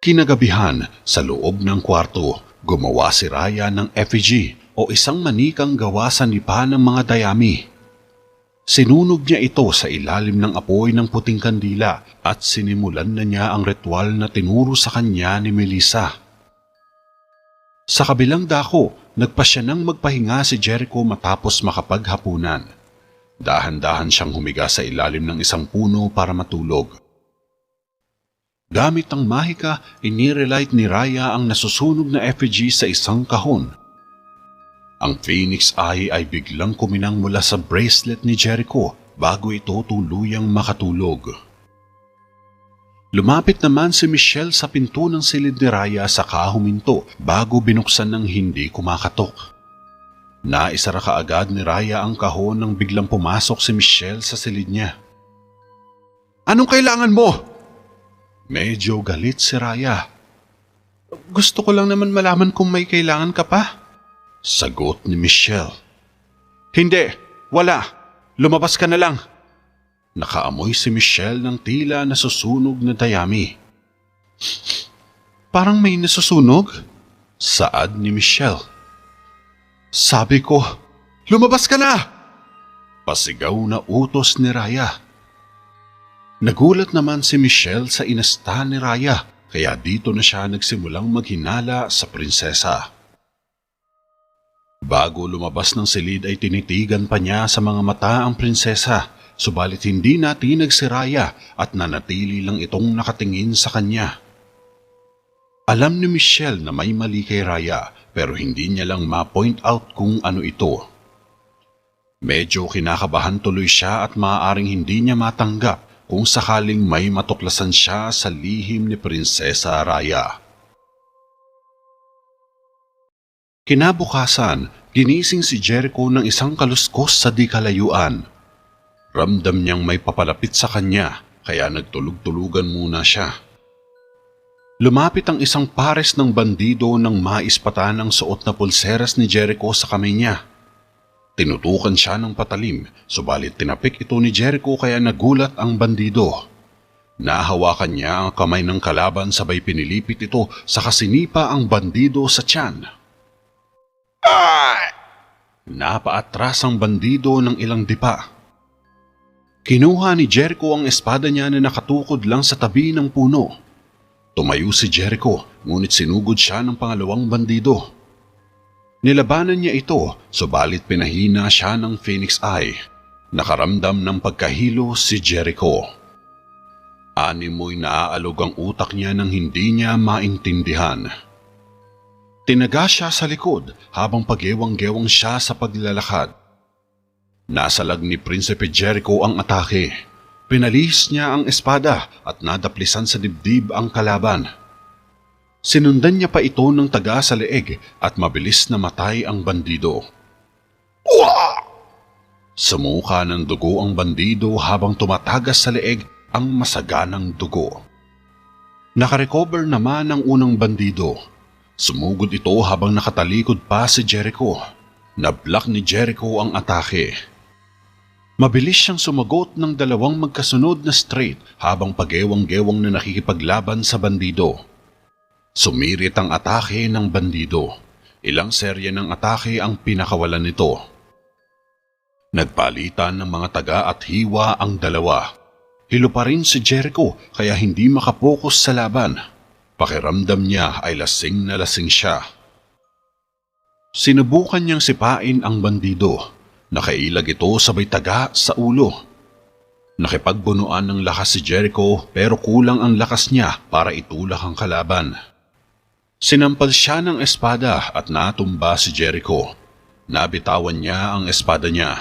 Kinagabihan, sa loob ng kwarto, gumawa si Raya ng effigy o isang manikang gawa sa nipa ng mga dayami. Sinunog niya ito sa ilalim ng apoy ng puting kandila at sinimulan na niya ang ritual na tinuro sa kanya ni Melissa. Sa kabilang dako, nagpasya nang magpahinga si Jericho matapos makapaghapunan. Dahan-dahan siyang humiga sa ilalim ng isang puno para matulog. Gamit ang mahika, inirelight ni Raya ang nasusunog na effigy sa isang kahon. Ang Phoenix Eye ay biglang kuminang mula sa bracelet ni Jericho bago ito tuluyang makatulog. Lumapit naman si Michelle sa pinto ng silid ni Raya saka huminto bago binuksan ng hindi kumakatok. Naisara kaagad ni Raya ang kahon nang biglang pumasok si Michelle sa silid niya. "Anong kailangan mo?" Medyo galit si Raya. "Gusto ko lang naman malaman kung may kailangan ka pa," sagot ni Michelle. "Hindi, wala. Lumabas ka na lang." Nakaamoy si Michelle ng tila nasusunog na dayami. "Parang may nasusunog?" saad ni Michelle. "Sabi ko, lumabas ka na!" Pasigaw na utos ni Raya. Nagulat naman si Michelle sa inasta ni Raya, kaya dito na siya nagsimulang maghinala sa prinsesa. Bago lumabas ng silid ay tinitigan pa niya sa mga mata ang prinsesa, subalit hindi natinag si Raya at nanatili lang itong nakatingin sa kanya. Alam ni Michelle na may mali kay Raya pero hindi niya lang ma-point out kung ano ito. Medyo kinakabahan tuloy siya at maaaring hindi niya matanggap kung sakaling may matuklasan siya sa lihim ni Prinsesa Raya. Kinabukasan, ginising si Jericho ng isang kaluskos sa di kalayuan. Ramdam niyang may papalapit sa kanya, kaya nagtulog-tulugan muna siya. Lumapit ang isang pares ng bandido nang maispatan ang suot na pulseras ni Jericho sa kamay niya. Tinutukan siya ng patalim, subalit tinapik ito ni Jericho kaya nagulat ang bandido. Nahawakan niya ang kamay ng kalaban sabay pinilipit ito sa kasinipa ang bandido sa tiyan. Napaatras ang bandido ng ilang dipa. Kinuha ni Jericho ang espada niya na nakatukod lang sa tabi ng puno. Tumayo si Jericho, ngunit sinugod siya ng pangalawang bandido. Nilabanan niya ito, subalit pinahina siya ng Phoenix Eye. Nakaramdam ng pagkahilo si Jericho. Animoy naaalog ang utak niya nang hindi niya maintindihan. Tinaga siya sa likod habang pagewang-gewang siya sa paglalakad. Nasalag ni Prinsipe Jericho ang atake. Pinalis niya ang espada at nadaplisan sa dibdib ang kalaban. Sinundan niya pa ito ng taga sa leeg at mabilis na matay ang bandido. Sumuka ng dugo ang bandido habang tumatagas sa leeg ang masaganang dugo. Nakarecover naman ang unang bandido. Sumugod ito habang nakatalikod pa si Jericho. Nablock ni Jericho ang atake. Mabilis siyang sumagot ng dalawang magkasunod na straight habang pagewang-gewang na nakikipaglaban sa bandido. Sumirit ang atake ng bandido. Ilang serye ng atake ang pinakawalan nito. Nagpalitan ng mga taga at hiwa ang dalawa. Hilo pa rin si Jericho kaya hindi makapokus sa laban. Pakiramdam niya ay lasing na lasing siya. Sinubukan niyang sipain ang bandido. Nakailag ito sabay taga sa ulo. Nakipagbunuan ng lakas si Jericho pero kulang ang lakas niya para itulak ang kalaban. Sinampal siya ng espada at natumba si Jericho. Nabitawan niya ang espada niya.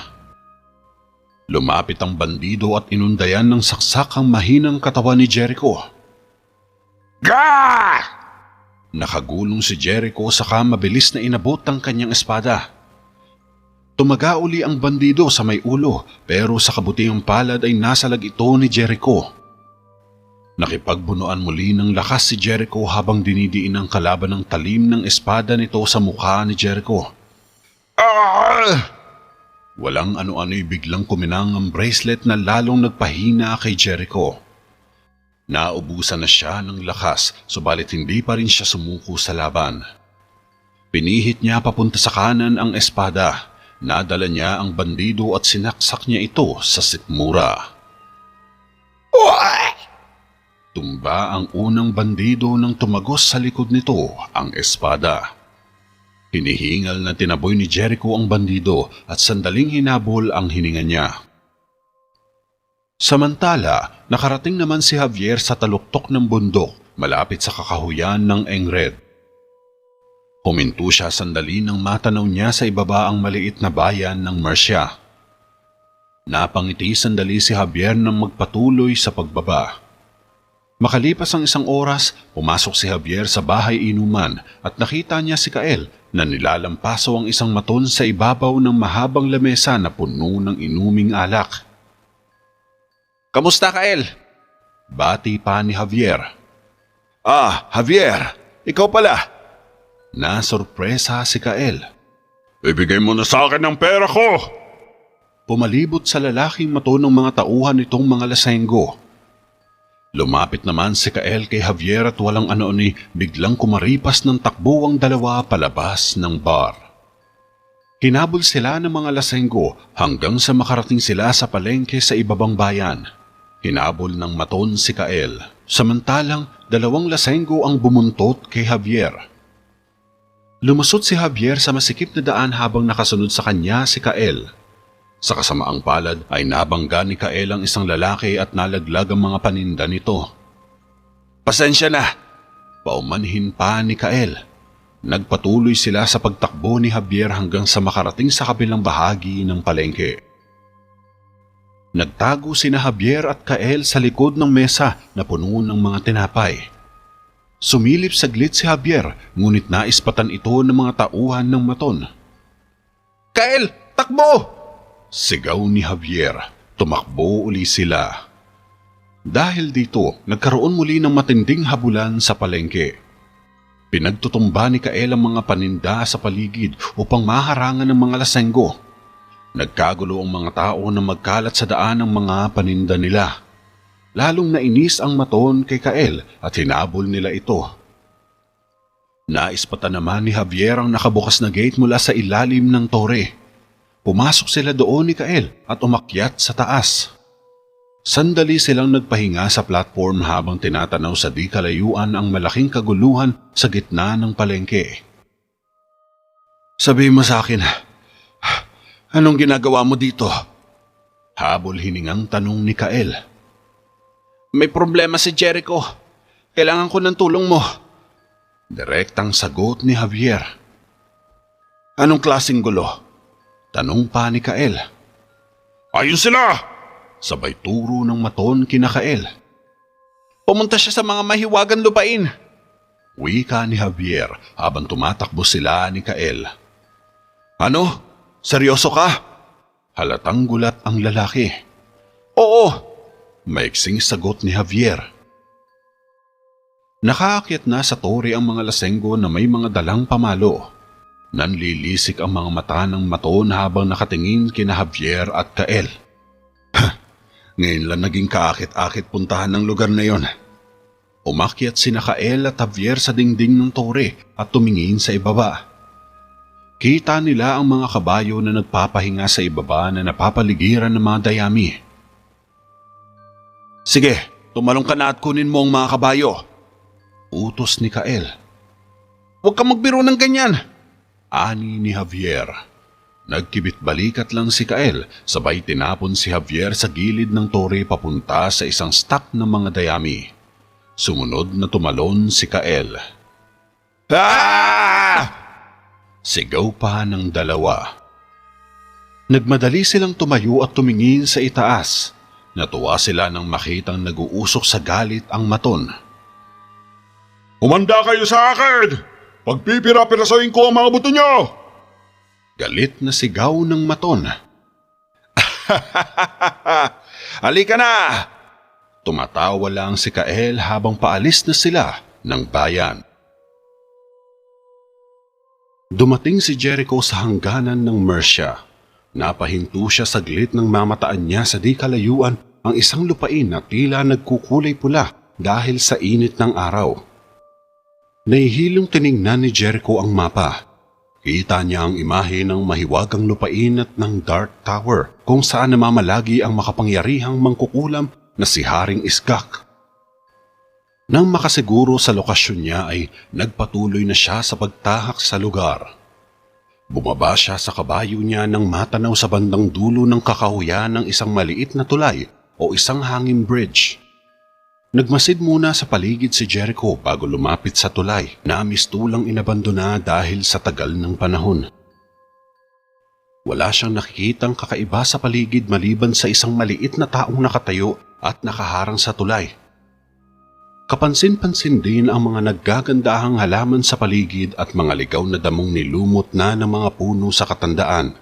Lumapit ang bandido at inundayan ng saksak ang mahinang katawan ni Jericho. Gah! Nakagulong si Jericho saka mabilis na inabot ang kanyang espada. Tumaga uli ang bandido sa may ulo pero sa kabutiang palad ay nasalag ito ni Jericho. Nakipagbunuan muli ng lakas si Jericho habang dinidiin ang kalaban ng talim ng espada nito sa mukha ni Jericho. Walang ano-ano'y biglang kuminang ang bracelet na lalong nagpahina kay Jericho. Naubusan na siya ng lakas, subalit hindi pa rin siya sumuko sa laban. Pinihit niya papunta sa kanan ang espada. Nadala niya ang bandido at sinaksak niya ito sa sikmura. Tumba ang unang bandido nang tumagos sa likod nito ang espada. Hinihingal na tinaboy ni Jericho ang bandido at sandaling hinabol ang hininga niya. Samantala, nakarating naman si Javier sa taluktok ng bundok malapit sa kakahuyan ng Engred. Huminto siya sandali nang matanaw niya sa ibaba ang maliit na bayan ng Murcia. Napangiti sandali si Javier nang magpatuloy sa pagbaba. Makalipas ang isang oras, pumasok si Javier sa bahay inuman at nakita niya si Kael na nilalampaso ang isang maton sa ibabaw ng mahabang lamesa na puno ng inuming alak. "Kamusta, Kael?" Bati pa ni Javier. "Ah, Javier, ikaw pala." Nasorpresa si Kael. "Ibigay mo na sa akin ang pera ko!" Pumalibot sa lalaking maton ng mga tauhan nitong mga lasenggo. Lumapit naman si Kael kay Javier at walang ano ni biglang kumaripas ng takbo ang dalawa palabas ng bar. Hinabol sila ng mga lasenggo hanggang sa makarating sila sa palengke sa ibabang bayan. Hinabol ng maton si Kael, samantalang dalawang lasenggo ang bumuntot kay Javier. Lumusot si Javier sa masikip na daan habang nakasunod sa kanya si Kael. Sa kasamaang palad ay nabangga ni Kael ang isang lalaki at nalaglag ang mga paninda nito. "Pasensya na!" Paumanhin pa ni Kael. Nagpatuloy sila sa pagtakbo ni Javier hanggang sa makarating sa kabilang bahagi ng palengke. Nagtago sina Javier at Kael sa likod ng mesa na puno ng mga tinapay. Sumilip saglit si Javier ngunit naispatan ito ng mga tauhan ng maton. "Kael, takbo!" Sigaw ni Javier. Tumakbo uli sila. Dahil dito, nagkaroon muli ng matinding habulan sa palengke. Pinagtutumba ni Kael ang mga paninda sa paligid upang maharangan ng mga lasenggo. Nagkagulo ang mga tao na magkalat sa daan ng mga paninda nila. Lalong nainis ang maton kay Kael at hinabol nila ito. Naispatan naman ni Javier ang nakabukas na gate mula sa ilalim ng tore. Pumasok sila doon ni Kael at umakyat sa taas. Sandali silang nagpahinga sa platform habang tinatanaw sa di kalayuan ang malaking kaguluhan sa gitna ng palengke. "Sabihin mo sa akin, anong ginagawa mo dito?" Habol hiningang tanong ni Kael. "May problema si Jericho. Kailangan ko ng tulong mo." Direktang sagot ni Javier. "Anong klaseng gulo?" Tanong pa ni Kael. "Ayun sila!" Sabay turo ng maton kina Kael. "Pumunta siya sa mga mahiwagang lupain." Wika ni Javier habang tumatakbo sila ni Kael. "Ano? Seryoso ka?" Halatang gulat ang lalaki. "Oo," maiksing sagot ni Javier. Nakaakyat na sa tore ang mga lasenggo na may mga dalang pamalo. Nanlilisik ang mga mata ng maton habang nakatingin kina Javier at Kael. Ngayon lang naging kaakit-akit puntahan ng lugar na yon. Umakyat sina Kael at Javier sa dingding ng tore at tumingin sa ibaba. Kita nila ang mga kabayo na nagpapahinga sa ibaba na napapaligiran ng mga dayami. "Sige, tumalong ka na at kunin mo ang mga kabayo," utos ni Kael. "Huwag kang magbiro ng ganyan," ani ni Javier. Nagkibit balikat lang si Kael, sabay tinapon si Javier sa gilid ng tore papunta sa isang stock ng mga dayami. Sumunod na tumalon si Kael. "Ah!" Sigaw pa ng dalawa. Nagmadali silang tumayo at tumingin sa itaas. Natuwa sila nang makitang nag-uusok sa galit ang maton. "Humanda kayo sa akin! Pagpipira-pirasoin ko ang mga buto nyo!" Galit na sigaw ng maton. "Halika na!" Tumatawa lang si Kael habang paalis na sila ng bayan. Dumating si Jericho sa hangganan ng Murcia. Napahinto siya saglit nang mamataan niya sa di kalayuan ang isang lupain na tila nagkukulay pula dahil sa init ng araw. Nahihilong tiningnan ni Jericho ang mapa. Kita niya ang imahe ng mahiwagang lupain at ng Dark Tower kung saan namamalagi ang makapangyarihang mangkukulam na si Haring Iskak. Nang makasiguro sa lokasyon niya ay nagpatuloy na siya sa pagtahak sa lugar. Bumaba siya sa kabayo niya nang matanaw sa bandang dulo ng kakahuyan ng isang maliit na tulay o isang hanging bridge. Nagmasid muna sa paligid si Jericho bago lumapit sa tulay na mistulang inabandona dahil sa tagal ng panahon. Wala siyang nakikitang kakaiba sa paligid maliban sa isang maliit na taong nakatayo at nakaharang sa tulay. Kapansin-pansin din ang mga naggagandahang halaman sa paligid at mga ligaw na damong nilumot na ng mga puno sa katandaan.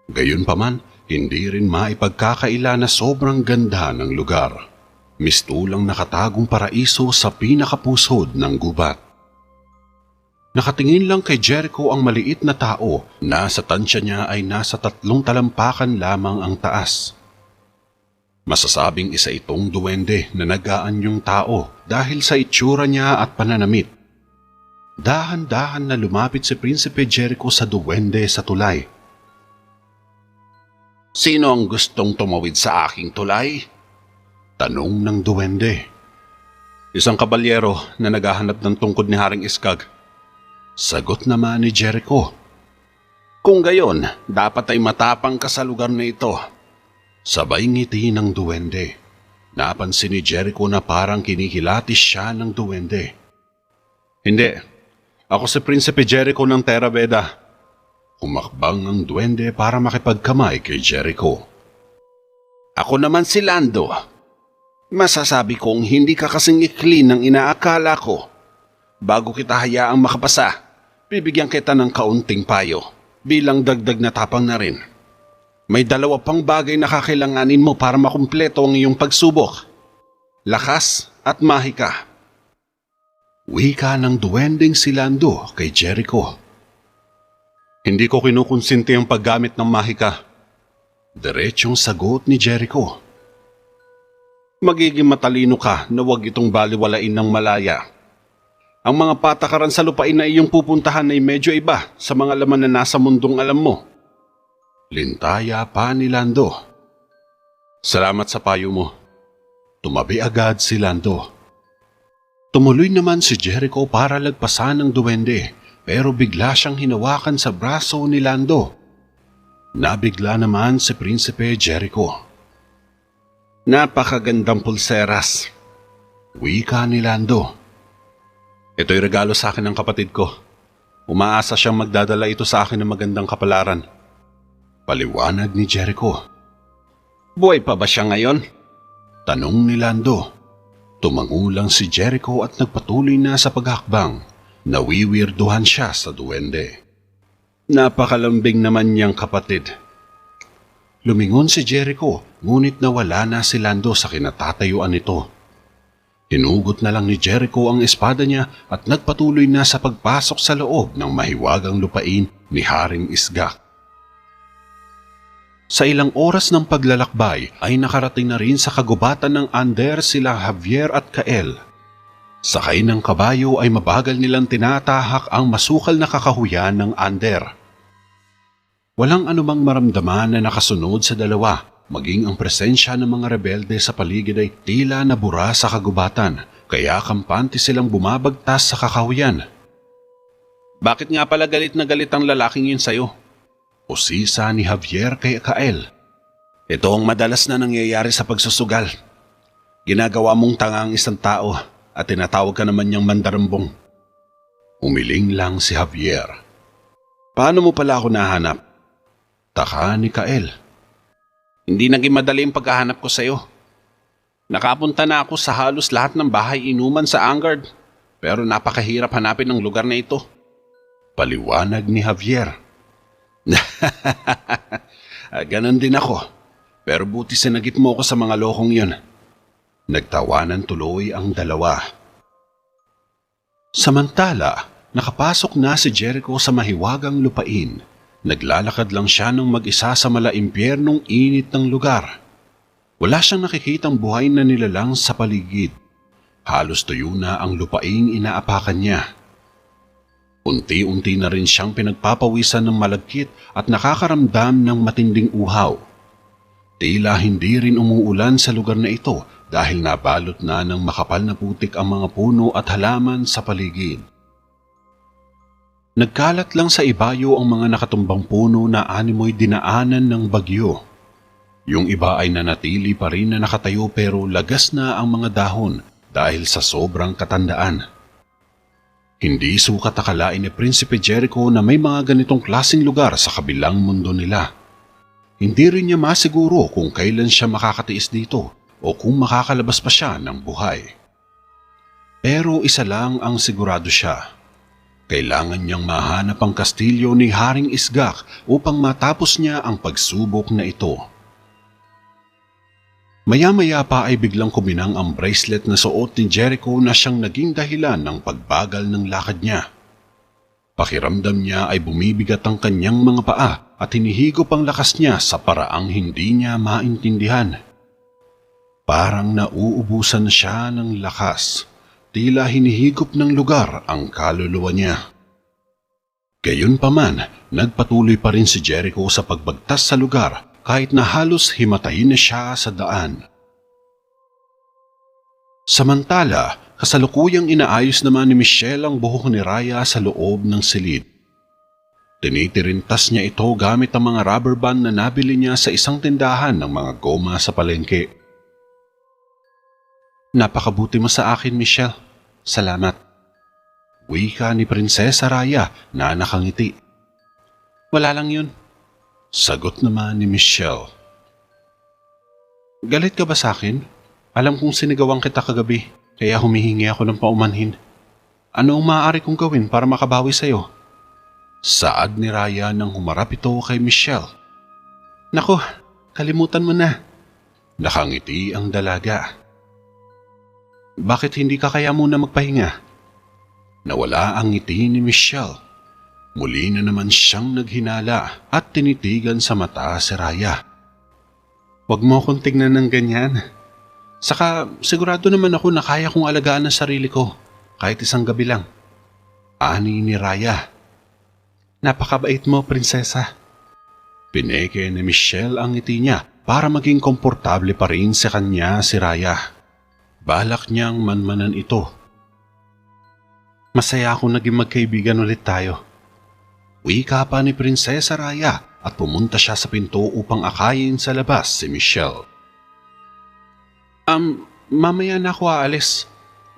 Gayunpaman, hindi rin maipagkakaila na sobrang ganda ng lugar. Mistulang nakatagong paraiso sa pinakapusod ng gubat. Nakatingin lang kay Jericho ang maliit na tao na sa tansya niya ay nasa 3 talampakan lamang ang taas. Masasabing isa itong duwende na nag-aanyong tao dahil sa itsura niya at pananamit. Dahan-dahan na lumapit si Prinsipe Jericho sa duwende sa tulay. "Sino ang gustong tumawid sa aking tulay?" tanong ng duwende. "Isang kabalyero na naghahanap ng tungkod ni Haring Iskag," sagot naman ni Jericho. "Kung gayon, dapat ay matapang ka sa lugar na ito." Sabay ngiti ng duwende. Napansin ni Jericho na parang kinikilatis siya ng duwende. "Hindi, ako si Prinsipe Jericho ng Terra Veda." Humakbang ang duwende para makipagkamay kay Jericho. "Ako naman si Lando. Masasabi kong hindi ka kasing ikli ng inaakala ko. Bago kita hayaang makapasa, bibigyan kita ng kaunting payo bilang dagdag na tapang na rin. May 2 pang bagay na kakailanganin mo para makumpleto ang iyong pagsubok. Lakas at mahika." Wika ng duwending si Lando kay Jericho. "Hindi ko kinukonsinti ang paggamit ng mahika." Diretsong sagot ni Jericho. "Magiging matalino ka na huwag itong baliwalain ng malaya. Ang mga patakaran sa lupain na iyong pupuntahan ay medyo iba sa mga laman na nasa mundong alam mo." Lintaya pa ni Lando. "Salamat sa payo mo." Tumabi agad si Lando. Tumuloy naman si Jericho para lagpasan ng duwende pero bigla siyang hinawakan sa braso ni Lando. Nabigla naman si Prinsipe Jericho. "Napakagandang pulseras," wika ni Lando. "Ito'y regalo sa akin ng kapatid ko. Umaasa siyang magdadala ito sa akin ng magandang kapalaran." Paliwanag ni Jericho. "Buhay pa ba siya ngayon?" tanong ni Lando. Tumango lang si Jericho at nagpatuloy na sa paghakbang. Nawiwirduhan siya sa duwende. "Napakalambing naman niyang kapatid." Lumingon si Jericho, ngunit nawala na si Lando sa kinatatayuan nito. Hinugot na lang ni Jericho ang espada niya at nagpatuloy na sa pagpasok sa loob ng mahiwagang lupain ni Haring Iskak. Sa ilang oras ng paglalakbay ay nakarating na rin sa kagubatan ng Ander sila Javier at Kael. Sakay ng kabayo ay mabagal nilang tinatahak ang masukal na kakahuyan ng Ander. Walang anumang maramdaman na nakasunod sa dalawa, maging ang presensya ng mga rebelde sa paligid ay tila nabura sa kagubatan, kaya kampante silang bumabagtas sa kakahuyan. "Bakit nga pala galit na galit ang lalaking yun sa'yo?" usisa ni Javier kay Kael. "Ito ang madalas na nangyayari sa pagsusugal. Ginagawa mong tanga ang isang tao at tinatawag ka naman niyang mandarambong." Umiling lang si Javier. "Paano mo pala ako nahanap?" taka ni Kael. "Hindi naging madali ang paghahanap ko sa'yo. Nakapunta na ako sa halos lahat ng bahay inuman sa Angard, pero napakahirap hanapin ang lugar na ito." Paliwanag ni Javier. "Ganon din ako, pero buti sinagip mo ko sa mga lokong yun." Nagtawanan tuloy ang dalawa. Samantala, nakapasok na si Jericho sa mahiwagang lupain. Naglalakad lang siya ng mag-isa sa malaimpyernong init ng lugar. Wala siyang nakikitang buhay na nilalang sa paligid. Halos tuyo na ang lupaing inaapakan niya. Unti-unti na rin siyang pinagpapawisan ng malagkit at nakakaramdam ng matinding uhaw. Tila hindi rin umuulan sa lugar na ito dahil nabalot na ng makapal na putik ang mga puno at halaman sa paligid. Nagkalat lang sa ibayo ang mga nakatumbang puno na animoy dinaanan ng bagyo. Yung iba ay nanatili pa rin na nakatayo pero lagas na ang mga dahon dahil sa sobrang katandaan. Hindi sukat akalain ni Prinsipe Jericho na may mga ganitong klaseng lugar sa kabilang mundo nila. Hindi rin niya masiguro kung kailan siya makakatiis dito o kung makakalabas pa siya ng buhay. Pero isa lang ang sigurado siya. Kailangan niyang mahanap ang kastilyo ni Haring Isgak upang matapos niya ang pagsubok na ito. Maya-maya pa ay biglang kuminang ang bracelet na suot ni Jericho na siyang naging dahilan ng pagbagal ng lakad niya. Pakiramdam niya ay bumibigat ang kanyang mga paa at hinihigop ang lakas niya sa paraang hindi niya maintindihan. Parang nauubusan siya ng lakas, tila hinihigop ng lugar ang kaluluwa niya. Gayunpaman, nagpatuloy pa rin si Jericho sa pagbagtas sa lugar kahit na halos himatayin na siya sa daan. Samantala, kasalukuyang inaayos naman ni Michelle ang buhok ni Raya sa loob ng silid. Tinitirintas niya ito gamit ang mga rubber band na nabili niya sa isang tindahan ng mga goma sa palengke. Napakabuti mo sa akin, Michelle. Salamat. Wika ni Prinsesa Raya na nakangiti. Wala lang yun. Sagot naman ni Michelle. Galit ka ba sa akin? Alam kong sinigawan kita kagabi, kaya humihingi ako ng paumanhin. Ano ang maaari kong gawin para makabawi sa'yo? Saad ni Raya nang humarap ito kay Michelle. Nako, kalimutan mo na. Nakangiti ang dalaga. Bakit hindi ka kaya muna magpahinga? Nawala ang ngiti ni Michelle. Muli na naman siyang naghinala at tinitigan sa mata si Raya. Huwag mo akong tignan ng ganyan. Saka sigurado naman ako na kaya kong alagaan ang sarili ko kahit isang gabi lang. Ani ni Raya. Napakabait mo, prinsesa. Pineke ni Michelle ang ngiti niya para maging komportable pa rin sa kanya si Raya. Balak niyang manmanan ito. Masaya akong naging magkaibigan ulit tayo. Wika pa ni Prinsesa Raya at pumunta siya sa pinto upang akayin sa labas si Michelle. Mamaya na ako aalis.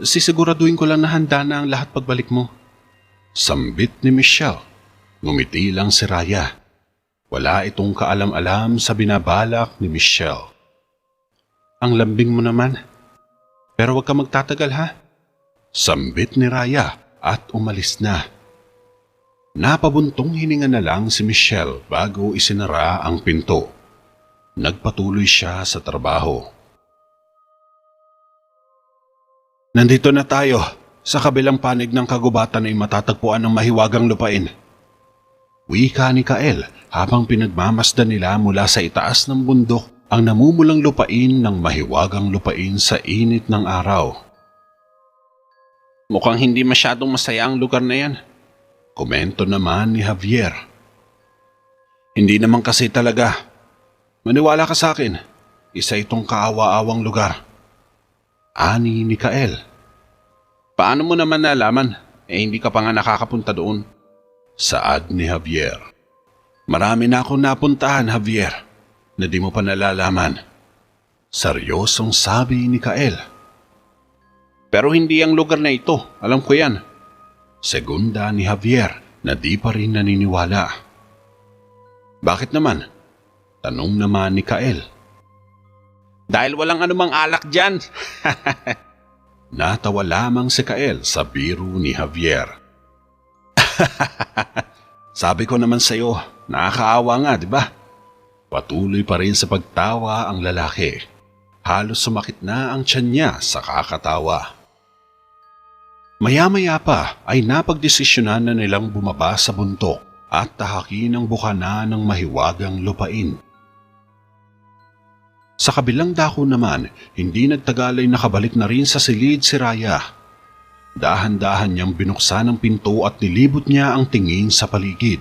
Sisiguraduhin ko lang na handa na ang lahat pagbalik mo. Sambit ni Michelle. Ngumiti lang si Raya. Wala itong kaalam-alam sa binabalak ni Michelle. Ang lambing mo naman. Pero huwag ka magtatagal ha. Sambit ni Raya at umalis na. Napabuntong hininga na lang si Michelle bago isinara ang pinto. Nagpatuloy siya sa trabaho. Nandito na tayo. Sa kabilang panig ng kagubatan ay matatagpuan ng mahiwagang lupain. Wika ni Kael habang pinagmamasdan nila mula sa itaas ng bundok ang namumulang lupain ng mahiwagang lupain sa init ng araw. Mukhang hindi masyadong masaya ang lugar na yan. Komento naman ni Javier. Hindi naman kasi talaga. Maniwala ka sa akin. Isa itong kaawa-awang lugar. Ani ni Kael. Paano mo naman nalaman? Hindi ka pa nga nakakapunta doon. Saad ni Javier. Marami na akong napuntahan, Javier, na di mo pa nalalaman. Seryosong sabi ni Kael. Pero hindi ang lugar na ito. Alam ko yan. Segunda ni Javier na di pa rin naniniwala. Bakit naman? Tanong naman ni Kael. Dahil walang anumang alak dyan. Natawa lamang si Kael sa biro ni Javier. Sabi ko naman sa'yo, nakakaawa nga, di ba? Patuloy pa rin sa pagtawa ang lalaki. Halos sumakit na ang tiyan niya sa kakatawa. Maya-maya pa ay napagdesisyonan na nilang bumaba sa bundok at tahakin ang bukana ng mahiwagang lupain. Sa kabilang dako naman, hindi nagtagal ay nakabalik na rin sa silid si Raya. Dahan-dahan niyang binuksan ang pinto at nilibot niya ang tingin sa paligid.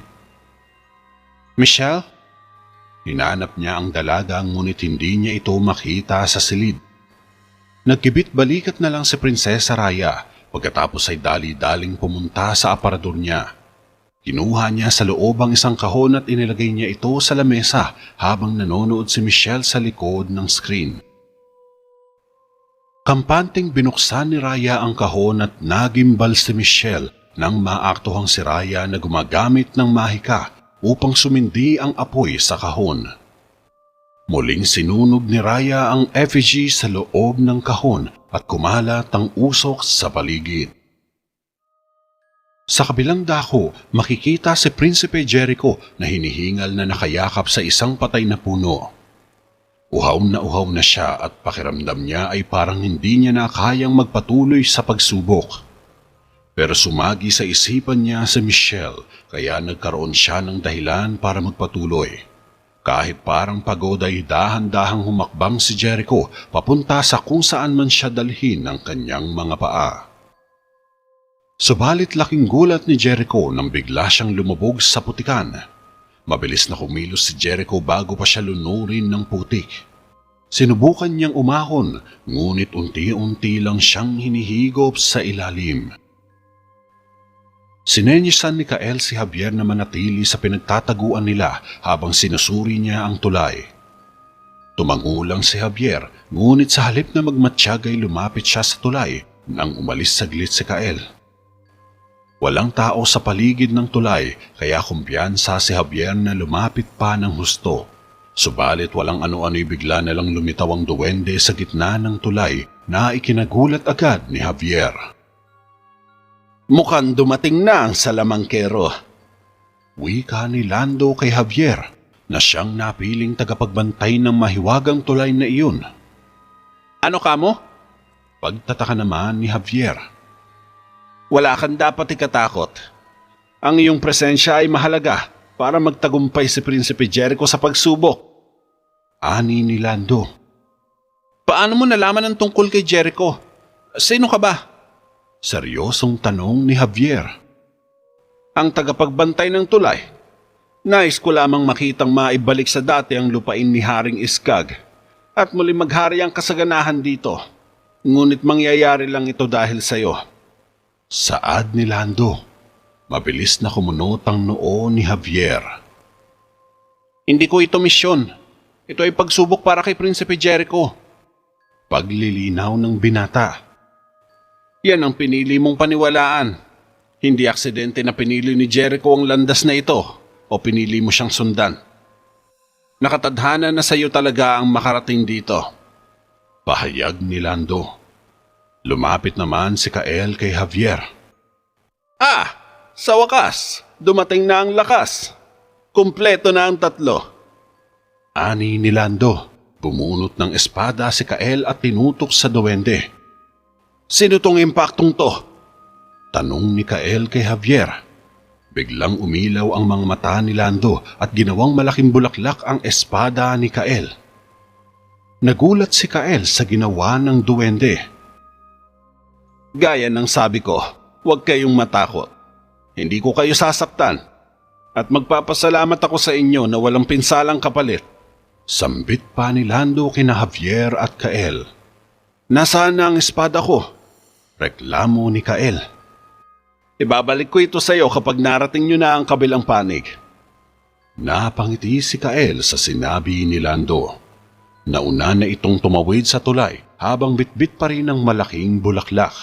Michelle? Hinanap niya ang dalaga ngunit hindi niya ito makita sa silid. Nagkibit balikat na lang si Prinsesa Raya pagkatapos ay dali-daling pumunta sa aparador niya. Kinuha niya sa loob ang isang kahon at inilagay niya ito sa lamesa habang nanonood si Michelle sa likod ng screen. Kampanteng binuksan ni Raya ang kahon at nagimbal si Michelle nang maaktuhang si Raya na gumagamit ng mahika upang sumindi ang apoy sa kahon. Muling sinunog ni Raya ang effigy sa loob ng kahon at kumalat ang usok sa paligid. Sa kabilang dako, makikita si Prinsipe Jericho na hinihingal na nakayakap sa isang patay na puno. Uhaw na siya at pakiramdam niya ay parang hindi niya na kayang magpatuloy sa pagsubok. Pero sumagi sa isipan niya si Michelle kaya nagkaroon siya ng dahilan para magpatuloy. Kahit parang pagod ay dahan-dahang humakbang si Jericho papunta sa kung saan man siya dalhin ng kanyang mga paa. Subalit laking gulat ni Jericho nang bigla siyang lumubog sa putikan. Mabilis na kumilos si Jericho bago pa siya lunurin ng putik. Sinubukan niyang umahon, ngunit unti-unti lang siyang hinihigop sa ilalim. Sinenyasan ni Kael si Javier na manatili sa pinagtataguan nila habang sinusuri niya ang tulay. Tumango lang si Javier, ngunit sa halip na magmatsyag ay lumapit siya sa tulay nang umalis saglit si Kael. Walang tao sa paligid ng tulay kaya kumpiyansa si Javier na lumapit pa ng husto. Subalit walang ano-ano'y bigla na lang lumitaw ang duwende sa gitna ng tulay na ikinagulat agad ni Javier. Mukhang dumating na ang salamangkero. Wika ni Lando kay Javier na siyang napiling tagapagbantay ng mahiwagang tulay na iyon. Ano ka mo? Pagtataka naman ni Javier. Wala kang dapat ikatakot. Ang iyong presensya ay mahalaga para magtagumpay si Prinsipe Jericho sa pagsubok. Ani ni Lando. Paano mo nalaman ang tungkol kay Jericho? Sino ka ba? Seryosong tanong ni Javier. Ang tagapagbantay ng tulay. Nais ko lamang makitang maibalik sa dati ang lupain ni Haring Iskag at muli maghari ang kasaganahan dito. Ngunit mangyayari lang ito dahil sa iyo. Saad ni Lando. Mabilis na kumunot ang noo ni Javier. Hindi ko ito misyon. Ito ay pagsubok para kay Prinsipe Jericho. Paglilinaw ng binata. Yan ang pinili mong paniwalaan. Hindi aksidente na pinili ni Jericho ang landas na ito o pinili mo siyang sundan. Nakatadhana na sa iyo talaga ang makarating dito. Pahayag ni Lando. Lumapit naman si Kael kay Javier. Sa wakas, dumating na ang lakas. Kumpleto na ang tatlo. Ani ni Lando. Bumunot ng espada si Kael at tinutok sa duwende. Sino tong impaktong to? Tanong ni Kael kay Javier. Biglang umilaw ang mga mata ni Lando at ginawang malaking bulaklak ang espada ni Kael. Nagulat si Kael sa ginawa ng duwende. Gaya ng sabi ko, huwag kayong matakot. Hindi ko kayo sasaktan. At magpapasalamat ako sa inyo na walang pinsalang kapalit. Sambit pa ni Lando kina Javier at Kael. Nasaan na ang espada ko? Reklamo ni Kael. Ibabalik ko ito sa iyo kapag narating nyo na ang kabilang panig. Napangiti si Kael sa sinabi ni Lando. Nauna na itong tumawid sa tulay habang bitbit pa rin ang malaking bulaklak.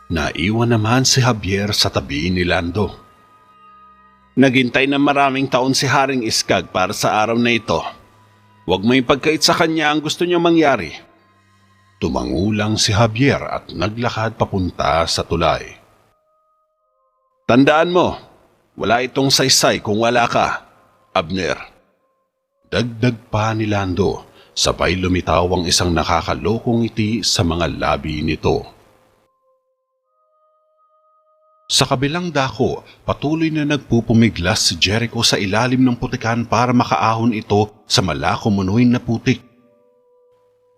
Naiwan naman si Javier sa tabi ni Lando. Naghintay na maraming taon si Haring Iskag para sa araw na ito. Huwag may pagkait sa kanya ang gusto niya mangyari. Tumango lang si Javier at naglakad papunta sa tulay. Tandaan mo, wala itong saysay kung wala ka, Abner. Dagdag pa ni Lando, sabay lumitaw ang isang nakakalokong ngiti sa mga labi nito. Sa kabilang dako, patuloy na nagpupumiglas si Jericho sa ilalim ng putikan para makaahon ito sa malako-munoy na putik.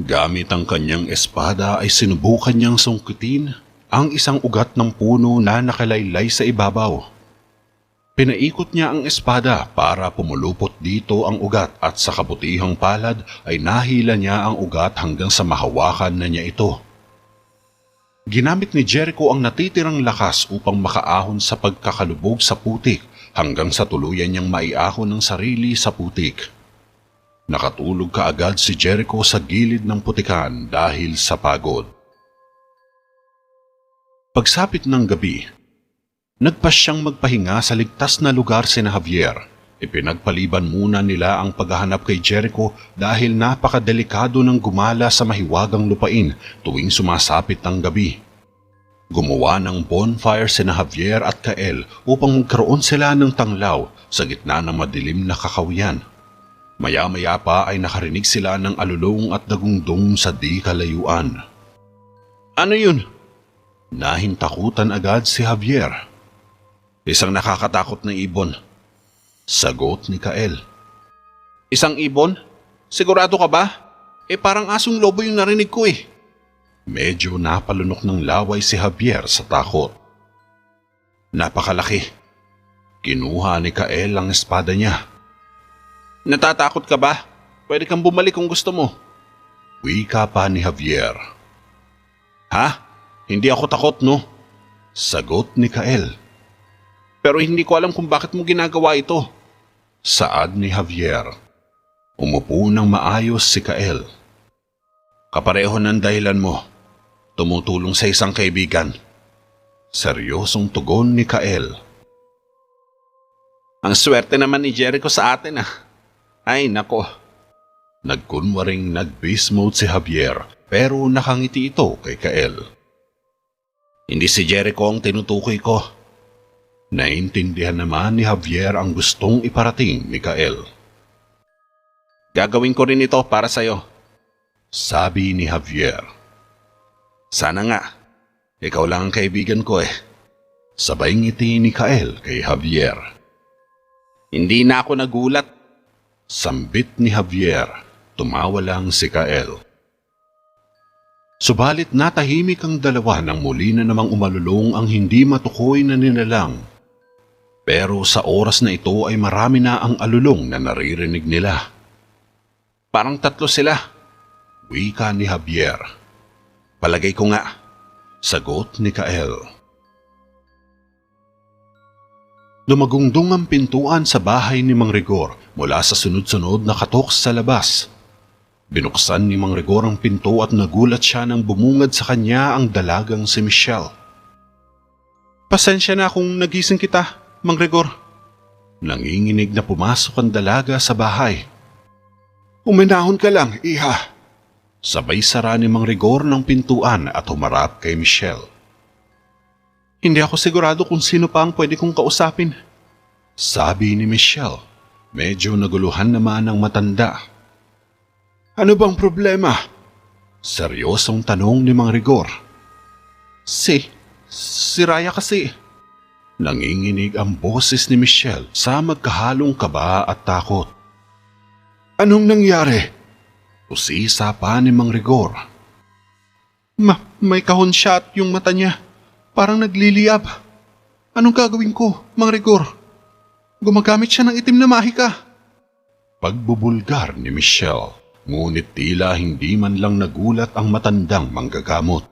Gamit ang kanyang espada ay sinubukan niyang sungkitin ang isang ugat ng puno na nakalaylay sa ibabaw. Pinaikot niya ang espada para pumulupot dito ang ugat at sa kabutihang palad ay nahila niya ang ugat hanggang sa mahawakan na niya ito. Ginamit ni Jericho ang natitirang lakas upang makaahon sa pagkakalubog sa putik hanggang sa tuluyan niyang maiahon ng sarili sa putik. Nakatulog kaagad si Jericho sa gilid ng putikan dahil sa pagod. Pagsapit ng gabi, nagpas siyang magpahinga sa ligtas na lugar sina Javier. Ipinagpaliban muna nila ang paghahanap kay Jericho dahil napakadelikado ng gumala sa mahiwagang lupain tuwing sumasapit ang gabi. Gumawa ng bonfire sina Javier at Kael upang magkaroon sila ng tanglaw sa gitna ng madilim na kakawian. Maya-maya pa ay nakarinig sila ng alulong at dagundong sa di kalayuan. "Ano yun?" Nahintakutan agad si Javier. "Isang nakakatakot na ibon," sagot ni Kael. "Isang ibon? Sigurado ka ba? Parang asong lobo yung narinig ko eh." Medyo napalunok ng laway si Javier sa takot. "Napakalaki." Kinuha ni Kael ang espada niya. "Natatakot ka ba? Pwede kang bumalik kung gusto mo." Wika pa ni Javier. "Ha? Hindi ako takot, no?" sagot ni Kael. "Pero hindi ko alam kung bakit mo ginagawa ito." Saad ni Javier. Umupo ng maayos si Kael. "Kapareho ng dahilan mo. Tumutulong sa isang kaibigan." Seryosong tugon ni Kael. "Ang swerte naman ni Jericho sa atin ah. Ay nako." Nagkunwaring nag-beast mode si Javier pero nakangiti ito kay Kael. "Hindi si Jericho ang tinutukoy ko." Naintindihan naman ni Javier ang gustong iparating ni Kael. "Gagawin ko rin ito para sa'yo," sabi ni Javier. "Sana nga. Ikaw lang ang kaibigan ko eh." Sabay ngiti ni Kael kay Javier. "Hindi na ako nagulat," sambit ni Javier. Tumawa lang si Kael. Subalit natahimik ang dalawa nang muli na namang umalulong ang hindi matukoy na nilalang. Pero sa oras na ito ay marami na ang alulong na naririnig nila. "Parang tatlo sila," wika ni Javier. "Palagay ko nga," sagot ni Kael. Lumagungdong ang pintuan sa bahay ni Mang Rigor mula sa sunod-sunod na katok sa labas. Binuksan ni Mang Rigor ang pinto at nagulat siya nang bumungad sa kanya ang dalagang si Michelle. "Pasensya na kung nagising kita, Mang Rigor." Nanginginig na pumasok ang dalaga sa bahay. "Uminahon ka lang, iha." Sabay sara ni Mang Rigor ng pintuan at humarap kay Michelle. "Hindi ako sigurado kung sino pa ang pwede kong kausapin," sabi ni Michelle. Medyo naguluhan naman ang matanda. "Ano bang problema?" Seryosong tanong ni Mang Rigor. Si Raya kasi." Nanginginig ang boses ni Michelle sa magkahalong kaba at takot. "Anong nangyari?" Usisa pa ni Mang Rigor. May kahon siya at yung mata niya parang nagliliyab. Anong gagawin ko, Mang Rigor? Gumagamit siya ng itim na mahika." Pagbubulgar ni Michelle, ngunit tila hindi man lang nagulat ang matandang manggagamot.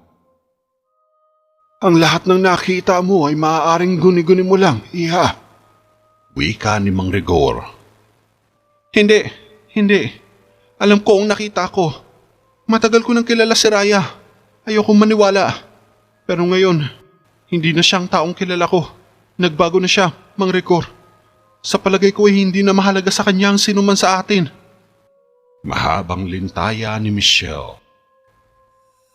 "Ang lahat ng nakita mo ay maaaring guni-guni mo lang, iha." Wika ni Mang Rigor. Hindi. Alam ko ang nakita ko. Matagal ko nang kilala si Raya. Ayokong maniwala. Pero ngayon, hindi na siyang taong kilala ko. Nagbago na siya, Mang Rigor. Sa palagay ko ay hindi na mahalaga sa kanya ang sino man sa atin." Mahabang lintaya ni Michelle.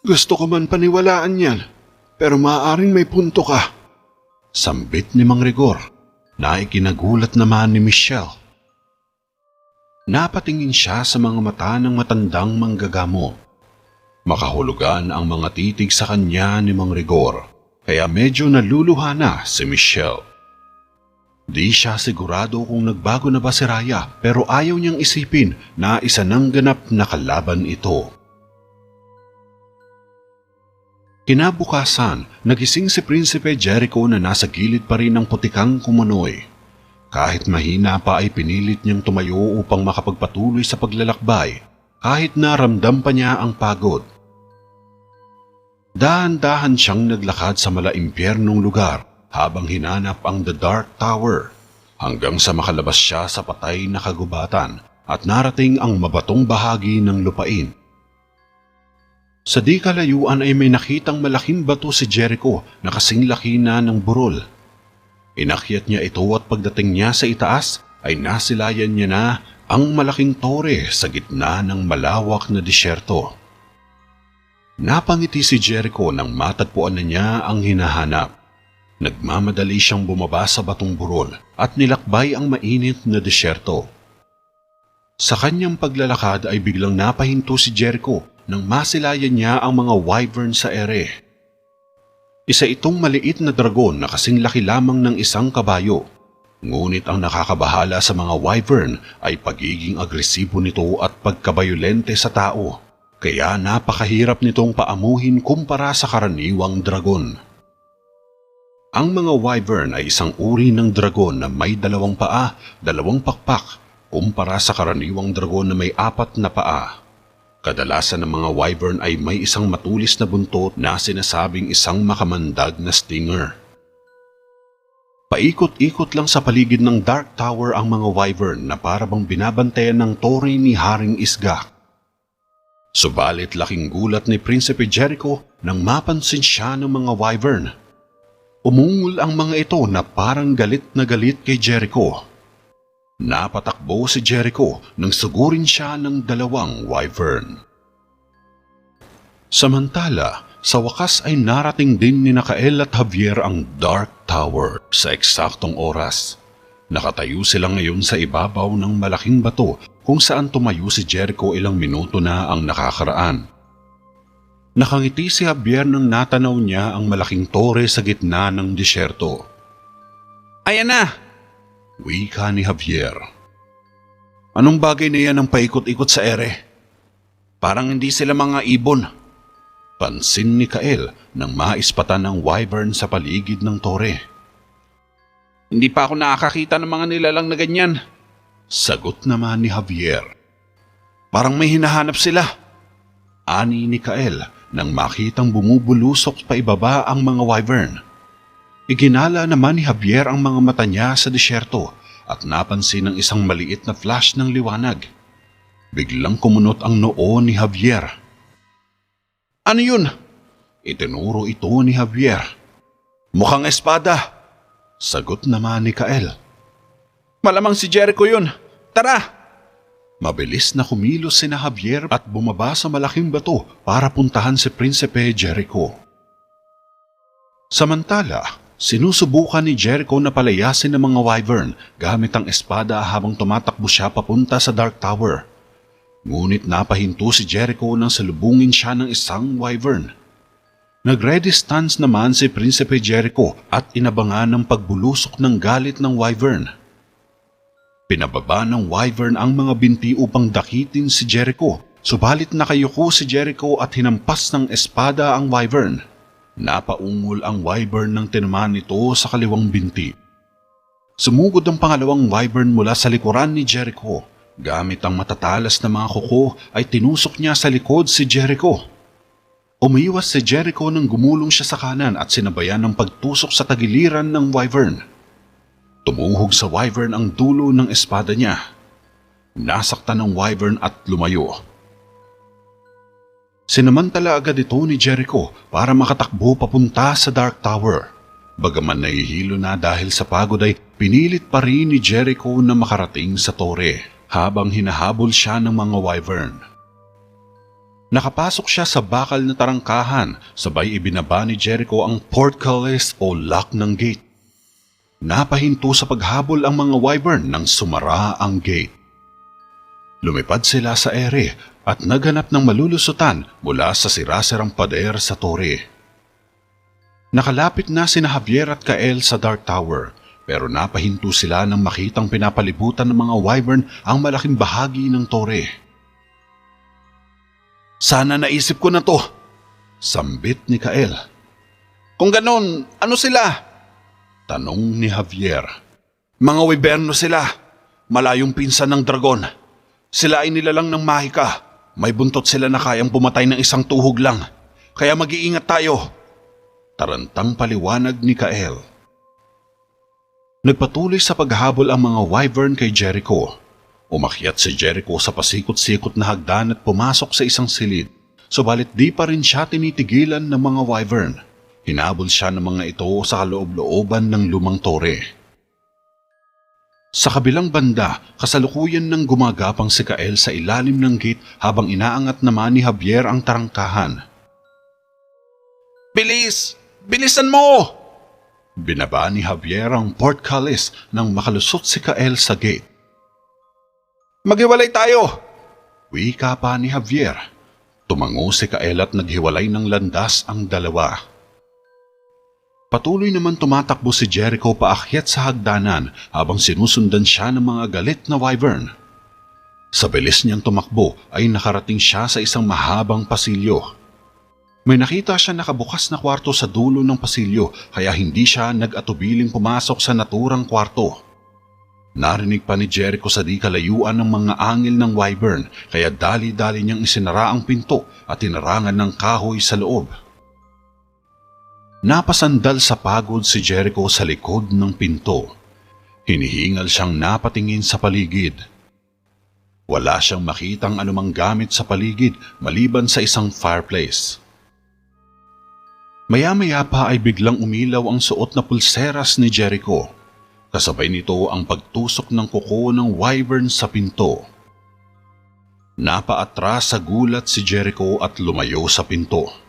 "Gusto ko man paniwalaan yan, pero maaaring may punto ka." Sambit ni Mang Rigor na ikinagulat naman ni Michelle. Napatingin siya sa mga mata ng matandang manggagamot. Makahulugan ang mga titig sa kanya ni Mang Rigor. kaya medyo naluluha na si Michelle. Di siya sigurado kung nagbago na ba si Raya pero ayaw niyang isipin na isa ng ganap na kalaban ito. Kinabukasan, nagising si Prinsipe Jericho na nasa gilid pa rin ng putikang kumunoy. Kahit mahina pa ay pinilit niyang tumayo upang makapagpatuloy sa paglalakbay, kahit naramdam pa niya ang pagod. Dahan-dahan siyang naglakad sa malaimpyernong lugar habang hinanap ang The Dark Tower, hanggang sa makalabas siya sa patay na kagubatan at narating ang mabatong bahagi ng lupain. Sa di kalayuan ay may nakitang malaking bato si Jericho na kasing laki na ng burol. Inakyat niya ito at pagdating niya sa itaas ay nasilayan niya na ang malaking tore sa gitna ng malawak na disyerto. Napangiti si Jericho nang matagpuan na niya ang hinahanap. Nagmamadali siyang bumaba sa batong burol at nilakbay ang mainit na disyerto. Sa kanyang paglalakad ay biglang napahinto si Jericho nang masilayan niya ang mga wyvern sa ere. Isa itong maliit na dragon na kasing laki lamang ng isang kabayo. Ngunit ang nakakabahala sa mga wyvern ay pagiging agresibo nito at pagkabayolente sa tao. Kaya napakahirap nitong paamuhin kumpara sa karaniwang dragon. Ang mga wyvern ay isang uri ng dragon na may 2 paa, 2 pakpak, kumpara sa karaniwang dragon na may 4 na paa. Kadalasan ng mga wyvern ay may isang matulis na buntot na sinasabing isang makamandag na stinger. Paikot-ikot lang sa paligid ng Dark Tower ang mga wyvern na para bang binabantayan ng tore ni Haring Isgak. Subalit laking gulat ni Prinsipe Jericho nang mapansin siya ng mga wyvern. Umungol ang mga ito na parang galit na galit kay Jericho. Napatakbo si Jericho nang sugurin siya ng 2 wyvern. Samantala, sa wakas ay narating din ni Kael at Javier ang Dark Tower sa eksaktong oras. Nakatayo sila ngayon sa ibabaw ng malaking bato kung saan tumayo si Jericho ilang minuto na ang nakakaraan. Nakangiti si Javier nang natanaw niya ang malaking tore sa gitna ng disyerto. "Ayan na!" wika ni Javier. "Anong bagay na yan ang paikot-ikot sa ere? Parang hindi sila mga ibon." Pansin ni Kael nang maispatan ng wyvern sa paligid ng tore. "Hindi pa ako nakakakita ng mga nilalang na ganyan," sagot naman ni Javier. "Parang may hinahanap sila," ani ni Kael nang makitang bumubulusok pa ibaba ang mga wyvern. Iginala naman ni Javier ang mga mata niya sa disyerto at napansin ang isang maliit na flash ng liwanag. Biglang kumunot ang noo ni Javier. "Ano yun?" Itinuro ito ni Javier. "Mukhang espada," sagot naman ni Kael. "Malamang si Jericho yun. Tara!" Mabilis na kumilos sina Javier at bumaba sa malaking bato para puntahan si Prinsipe Jericho. Samantala, sinusubukan ni Jericho na palayasin ng mga wyvern gamit ang espada habang tumatakbo siya papunta sa Dark Tower. Ngunit napahinto si Jericho nang salubungin siya ng isang wyvern. Nag-ready stance naman si Prinsipe Jericho at inabangan ng pagbulusok ng galit ng wyvern. Pinababa ng wyvern ang mga binti upang dakitin si Jericho, subalit nakayuko si Jericho at hinampas ng espada ang wyvern. Napaungol ang wyvern nang tinamaan nito sa kaliwang binti. Sumugod ang pangalawang wyvern mula sa likuran ni Jericho. Gamit ang matatalas na mga kuko ay tinusok niya sa likod si Jericho. Umiwas si Jericho nang gumulong siya sa kanan at sinabayan ng pagtusok sa tagiliran ng wyvern. Tumuhog sa wyvern ang dulo ng espada niya. Nasaktan ng wyvern at lumayo. Sinamantala agad ito ni Jericho para makatakbo papunta sa Dark Tower. Bagaman nahihilo na dahil sa pagod ay pinilit pa rin ni Jericho na makarating sa tore habang hinahabol siya ng mga wyvern. Nakapasok siya sa bakal na tarangkahan, sabay ibinaba ni Jericho ang portcullis o lock ng gate. Napahinto sa paghabol ang mga wyvern nang sumara ang gate. Lumipad sila sa ere at naghanap ng malulusutan mula sa sirasirang pader sa tore. Nakalapit na sina Javier at Kael sa Dark Tower, pero napahinto sila nang makitang pinapalibutan ng mga wyvern ang malaking bahagi ng tore. Sana naisip ko na to, sambit ni Kael. Kung ganon, ano sila? Tanong ni Javier. Mga wiberno sila, malayong pinsan ng dragon. Sila ay nilalang ng mahika. May buntot sila na kayang pumatay ng isang tuhog lang. Kaya mag-iingat tayo. Tarantang paliwanag ni Kael. Nagpatuloy sa paghahabol ang mga wyvern kay Jericho. Umakyat si Jericho sa pasikot-sikot na hagdan at pumasok sa isang silid. Subalit di pa rin siya tinitigilan ng mga wyvern. Hinabol siya ng mga ito sa kaloob-looban ng lumang tore. Sa kabilang banda, kasalukuyan ng gumagapang si Kael sa ilalim ng gate habang inaangat naman ni Javier ang tarangkahan. Bilis! Bilisan mo! Binaba ni Javier ang portcullis nang makalusot si Kael sa gate. Maghiwalay tayo! Wika pa ni Javier. Tumango si Kael at naghiwalay ng landas ang dalawa. Patuloy naman tumatakbo si Jericho paakyat sa hagdanan habang sinusundan siya ng mga galit na wyvern. Sa bilis niyang tumakbo ay nakarating siya sa isang mahabang pasilyo. May nakita siya nakabukas na kwarto sa dulo ng pasilyo kaya hindi siya nag-atubiling pumasok sa naturang kwarto. Narinig pa ni Jericho sa di kalayuan ng mga angil ng wyvern kaya dali-dali niyang isinara ang pinto at tinarangan ng kahoy sa loob. Napasandal sa pagod si Jericho sa likod ng pinto. Hinihingal siyang napatingin sa paligid. Wala siyang makitang anumang gamit sa paligid maliban sa isang fireplace. Maya-maya pa ay biglang umilaw ang suot na pulseras ni Jericho. Kasabay nito ang pagtusok ng kuko ng wyvern sa pinto. Napaatras sa gulat si Jericho at lumayo sa pinto.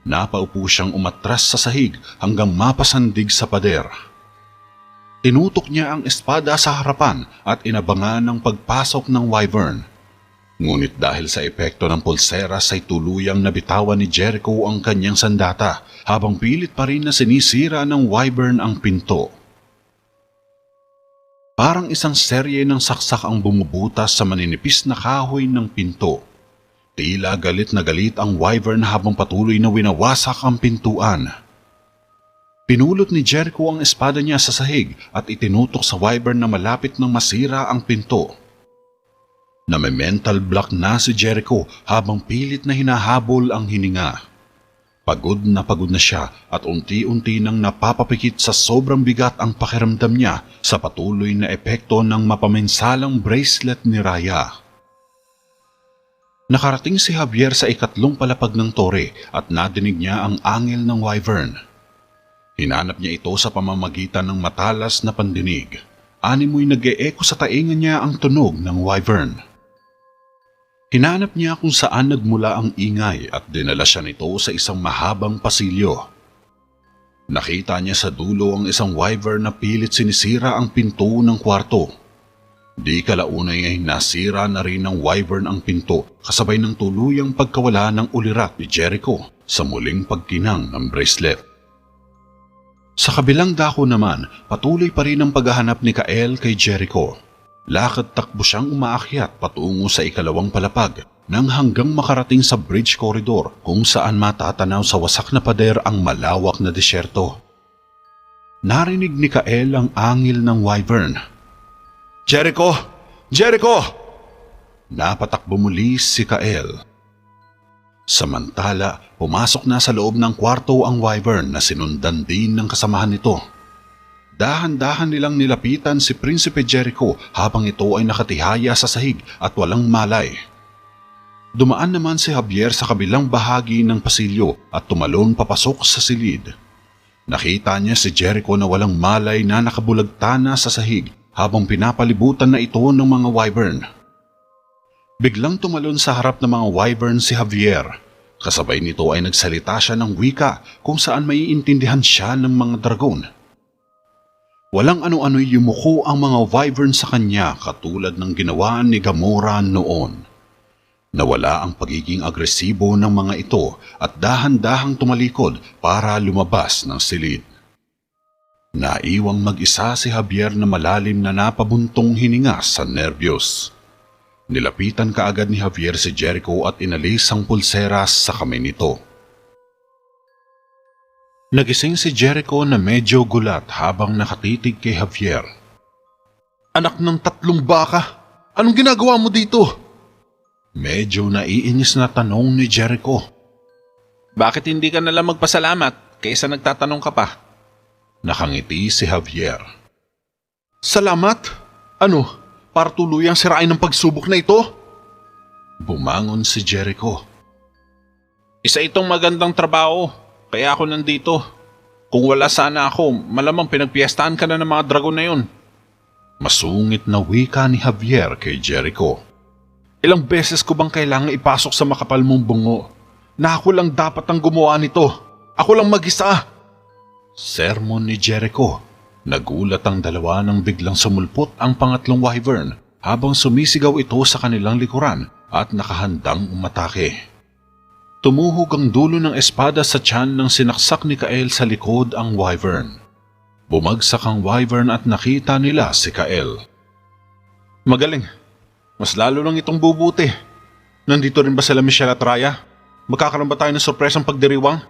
Napaupo siyang umatras sa sahig hanggang mapasandig sa pader. Tinutok niya ang espada sa harapan at inabangan ang pagpasok ng wyvern. Ngunit dahil sa epekto ng pulseras ay tuluyang nabitawan ni Jericho ang kanyang sandata habang pilit pa rin na sinisira ng wyvern ang pinto. Parang isang serye ng saksak ang bumubutas sa maninipis na kahoy ng pinto. Tila galit na galit ang wyvern habang patuloy na winawasak ang pintuan. Pinulot ni Jericho ang espada niya sa sahig at itinutok sa wyvern na malapit nang masira ang pinto. Name-mental block na si Jericho habang pilit na hinahabol ang hininga. Pagod na siya at unti-unti nang napapapikit sa sobrang bigat ang pakiramdam niya sa patuloy na epekto ng mapaminsalang bracelet ni Raya. Nakarating si Javier sa ikatlong palapag ng tore at nadinig niya ang angil ng wyvern. Hinanap niya ito sa pamamagitan ng matalas na pandinig. Animoy nag-e-echo sa tainga niya ang tunog ng wyvern. Hinanap niya kung saan nagmula ang ingay at dinala siya nito sa isang mahabang pasilyo. Nakita niya sa dulo ang isang wyvern na pilit sinisira ang pinto ng kwarto. Di kalaunay ay nasira na rin ng wyvern ang pinto kasabay ng tuluyang pagkawala ng ulirat ni Jericho sa muling pagkinang ng bracelet. Sa kabilang dako naman, patuloy pa rin ang paghahanap ni Kael kay Jericho. Lakad takbo siyang umaakyat patungo sa ikalawang palapag nang hanggang makarating sa bridge corridor kung saan matatanaw sa wasak na pader ang malawak na disyerto. Narinig ni Kael ang angil ng wyvern. Jericho! Jericho! Napatakbo muli si Kael. Samantala, pumasok na sa loob ng kwarto ang wyvern na sinundan din ng kasamahan nito. Dahan-dahan nilang nilapitan si Prinsipe Jericho habang ito ay nakatihaya sa sahig at walang malay. Dumaan naman si Javier sa kabilang bahagi ng pasilyo at tumalon papasok sa silid. Nakita niya si Jericho na walang malay na nakabulagtana sa sahig habang pinapalibutan na ito ng mga wyvern. Biglang tumalon sa harap ng mga wyvern si Javier. Kasabay nito ay nagsalita siya ng wika kung saan maiintindihan siya ng mga dragon. Walang ano-ano'y yumuko ang mga wyvern sa kanya katulad ng ginawa ni Gamora noon. Nawala ang pagiging agresibo ng mga ito at dahan-dahang tumalikod para lumabas ng silid. Naiwang mag-isa si Javier na malalim na napabuntong hininga sa nerbiyos. Nilapitan kaagad ni Javier si Jericho at inalis ang pulseras sa kamay nito. Nagising si Jericho na medyo gulat habang nakatitig kay Javier. "Anak ng 3 baka, anong ginagawa mo dito?" Medyo naiinis na tanong ni Jericho. Bakit hindi ka nalang magpasalamat kaysa nagtatanong ka pa? Nakangiti si Javier. "Salamat? Ano, para tuluyang sirain ang pagsubok na ito?" Bumangon si Jericho. Isa itong magandang trabaho, kaya ako nandito. Kung wala sana ako, malamang pinagpiestahan ka na ng mga dragon na yun. Masungit na wika ni Javier kay Jericho. "Ilang beses ko bang kailangan ipasok sa makapal mong bungo na ako lang dapat ang gumawa nito? Ako lang mag-isa." Sermon ni Jericho. Nagulat ang dalawa nang biglang sumulpot ang pangatlong wyvern habang sumisigaw ito sa kanilang likuran at nakahandang umatake. Tumuhog ang dulo ng espada sa tiyan nang sinaksak ni Kael sa likod ang wyvern. Bumagsak ang wyvern at nakita nila si Kael. Magaling. Mas lalo lang itong bubuti. Nandito rin ba sila Michelle at Raya? Magkakaroon ba tayo ng sorpresang pagdiriwang?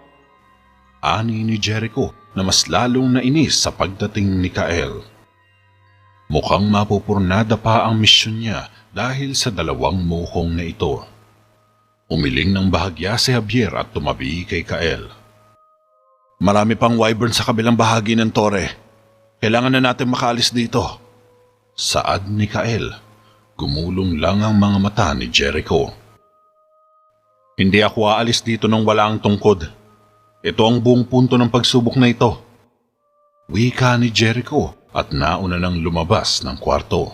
Ani ni Jericho na mas lalong nainis sa pagdating ni Kael. Mukhang mapupurnada pa ang misyon niya dahil sa 2 mukhong na ito. Umiling ng bahagya si Javier at tumabi kay Kael. "Marami pang wyvern sa kabilang bahagi ng tore. Kailangan na natin makaalis dito." Saad ni Kael. Gumulong lang ang mga mata ni Jericho. "Hindi ako aalis dito nang wala ang tungkod. Ito ang buong punto ng pagsubok na ito." Wika ni Jericho at nauna nang lumabas ng kwarto.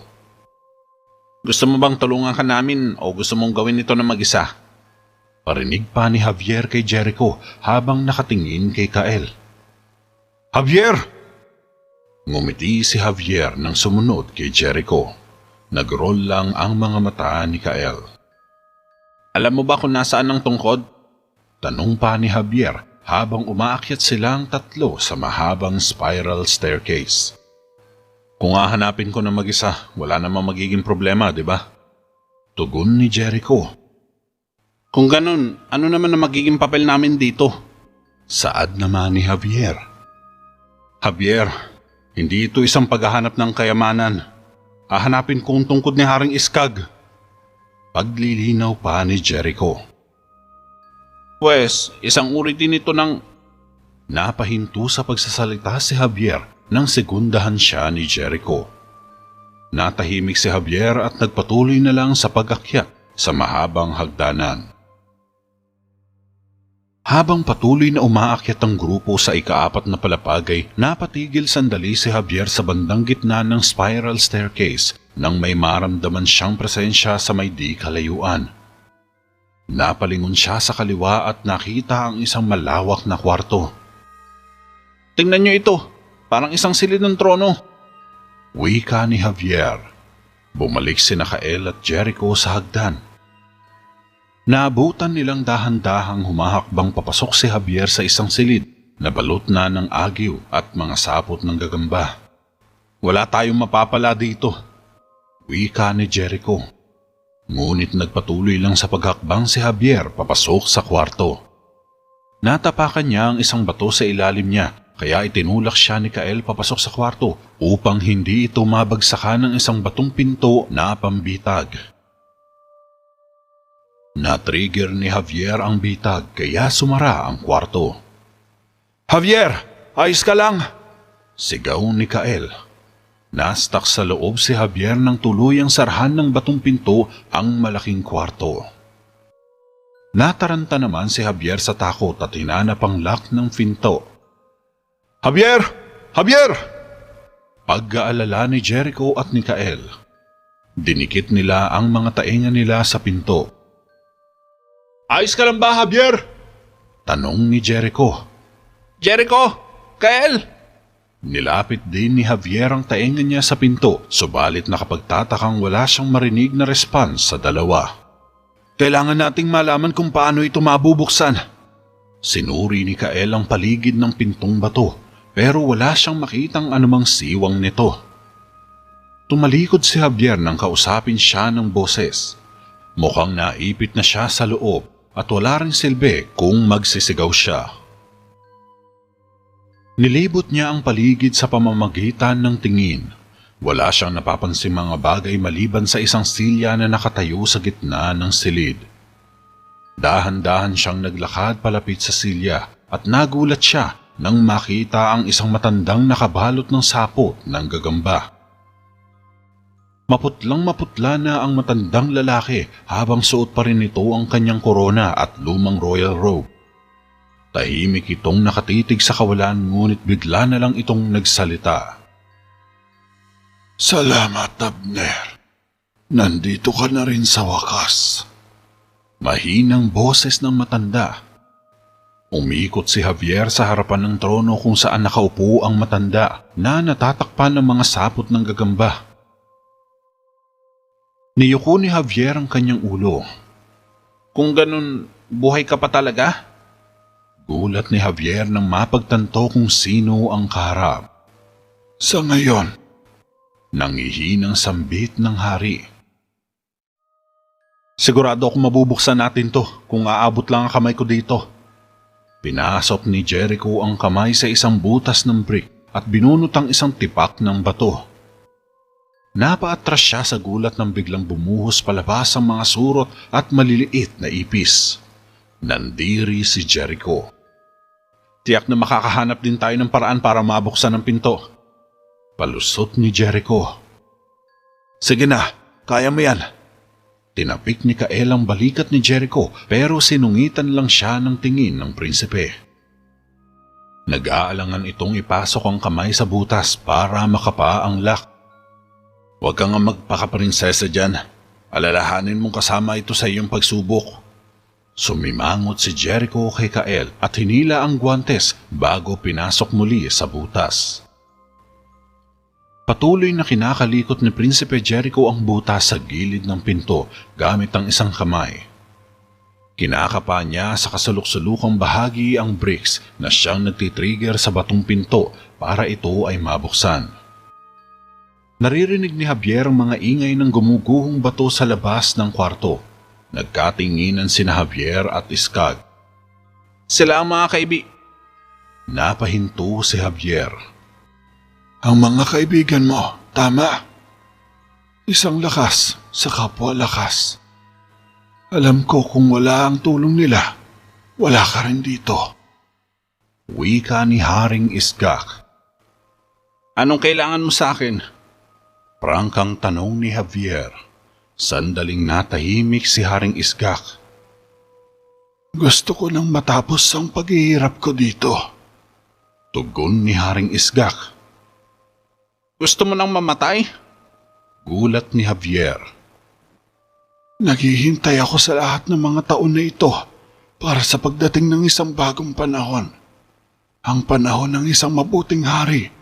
"Gusto mo bang tulungan ka namin o gusto mong gawin ito na mag-isa?" Parinig pa ni Javier kay Jericho habang nakatingin kay Kael. "Javier!" Ngumiti si Javier nang sumunod kay Jericho. Nagroll lang ang mga mata ni Kael. "Alam mo ba kung nasaan ang tungkod?" Tanong pa ni Javier habang umaakyat silang 3 sa mahabang spiral staircase. "Kung hahanapin ko na mag-isa, wala namang magiging problema, di ba?" Tugon ni Jericho. "Kung ganun, ano naman ang magiging papel namin dito?" Saad naman ni Javier. "Javier, hindi ito isang paghahanap ng kayamanan. Hahanapin ko ang tungkod ni Haring Iskag." Paglilinaw pa ni Jericho. "Pwes, isang uri din ito ng..." Napahinto sa pagsasalita si Javier nang segundahan siya ni Jericho. Natahimik si Javier at nagpatuloy na lang sa pag-akyat sa mahabang hagdanan. Habang patuloy na umaakyat ang grupo sa ika-4 na palapag ay napatigil sandali si Javier sa bandang gitna ng spiral staircase nang may maramdaman siyang presensya sa may di kalayuan. Napalingon siya sa kaliwa at nakita ang isang malawak na kwarto. "Tingnan niyo ito, parang isang silid ng trono." Wika ni Javier. Bumalik sina Kael at Jericho sa hagdan. Naabutan nilang dahan-dahang humahakbang papasok si Javier sa isang silid na balot na ng agiw at mga sapot ng gagamba. "Wala tayong mapapala dito." Wika ni Jericho. Ngunit nagpatuloy lang sa paghakbang si Javier papasok sa kwarto. Natapakan niya ang isang bato sa ilalim niya kaya itinulak siya ni Kael papasok sa kwarto upang hindi ito mabagsakan ng isang batong pinto na pambitag. Na-trigger ni Javier ang bitag kaya sumara ang kwarto. "Javier, ayos ka lang!" Sigaw ni Kael. Nastak sa loob si Javier nang tuluyang sarhan ng batong pinto ang malaking kwarto. Nataranta naman si Javier sa takot at hinanap ang lock ng pinto. "Javier! Javier!" Pag-aalala ni Jericho at ni Kael. Dinikit nila ang mga tainga nila sa pinto. "Ayos ka lang ba, Javier?" Tanong ni Jericho. "Jericho! Kael!" Nilapit din ni Javier ang tainga niya sa pinto, subalit nakapagtatakang wala siyang marinig na response sa dalawa. Kailangan nating malaman kung paano ito mabubuksan. Sinuri ni Kael ang paligid ng pintong bato pero wala siyang makitang anumang siwang nito. Tumalikod si Javier nang kausapin siya ng boses. Mukhang naipit na siya sa loob at wala ring silbi kung magsisigaw siya. Nilibot niya ang paligid sa pamamagitan ng tingin. Wala siyang napapansing mga bagay maliban sa isang silya na nakatayo sa gitna ng silid. Dahan-dahan siyang naglakad palapit sa silya at nagulat siya nang makita ang isang matandang nakabalot ng sapot ng gagamba. Maputlang maputla na ang matandang lalaki habang suot pa rin ito ang kanyang korona at lumang royal robe. Tahimik itong nakatitig sa kawalan ngunit bigla na lang itong nagsalita. Salamat, Abner. Nandito ka na rin sa wakas. Mahinang boses ng matanda. Umikot si Javier sa harapan ng trono kung saan nakaupo ang matanda na natatakpan ng mga sapot ng gagamba. Niyuko ni Javier ang kanyang ulo. Kung ganun, buhay ka pa talaga? Gulat ni Javier nang mapagtanto kung sino ang kaharap. Sa ngayon, nangihinang sambit ng hari. Sigurado akong mabubuksan natin to kung aabot lang ang kamay ko dito. Pinasok ni Jericho ang kamay sa isang butas ng brick at binunot ang isang tipak ng bato. Napaatras siya sa gulat nang biglang bumuhos palabas ang mga surot at maliliit na ipis. Nandiri si Jericho. Tiyak na makakahanap din tayo ng paraan para mabuksan ang pinto. Palusot ni Jericho. Sige na, kaya mo yan. Tinapik ni Kael ang balikat ni Jericho pero sinungitan lang siya ng tingin ng prinsipe. Nag-aalangan itong ipasok ang kamay sa butas para makapa ang lock. Huwag kang magpakaprinsesa dyan. Alalahanin mong kasama ito sa iyong pagsubok. Sumimangot si Jericho kay Kael at hinila ang guwantes bago pinasok muli sa butas. Patuloy na kinakalikot ni Prinsipe Jericho ang butas sa gilid ng pinto gamit ang isang kamay. Kinakapa niya sa kasulok-sulukang bahagi ang bricks na siyang nagtitrigger sa batong pinto para ito ay mabuksan. Naririnig ni Javier ang mga ingay ng gumuguhong bato sa labas ng kwarto. Nagkatinginan sina Javier at Iskag. Sila ang mga Napahinto si Javier. Ang mga kaibigan mo, tama. Isang lakas sa kapwa lakas. Alam ko kung wala ang tulong nila, wala ka rin dito. Wika ni Haring Iskak. Anong kailangan mo sa akin? Prangkang tanong ni Javier. Sandaling natahimik si Haring Iskak. Gusto ko nang matapos ang paghihirap ko dito. Tugon ni Haring Iskak. Gusto mo nang mamatay? Gulat ni Javier. Naghihintay ako sa lahat ng mga taon na ito para sa pagdating ng isang bagong panahon. Ang panahon ng isang mabuting hari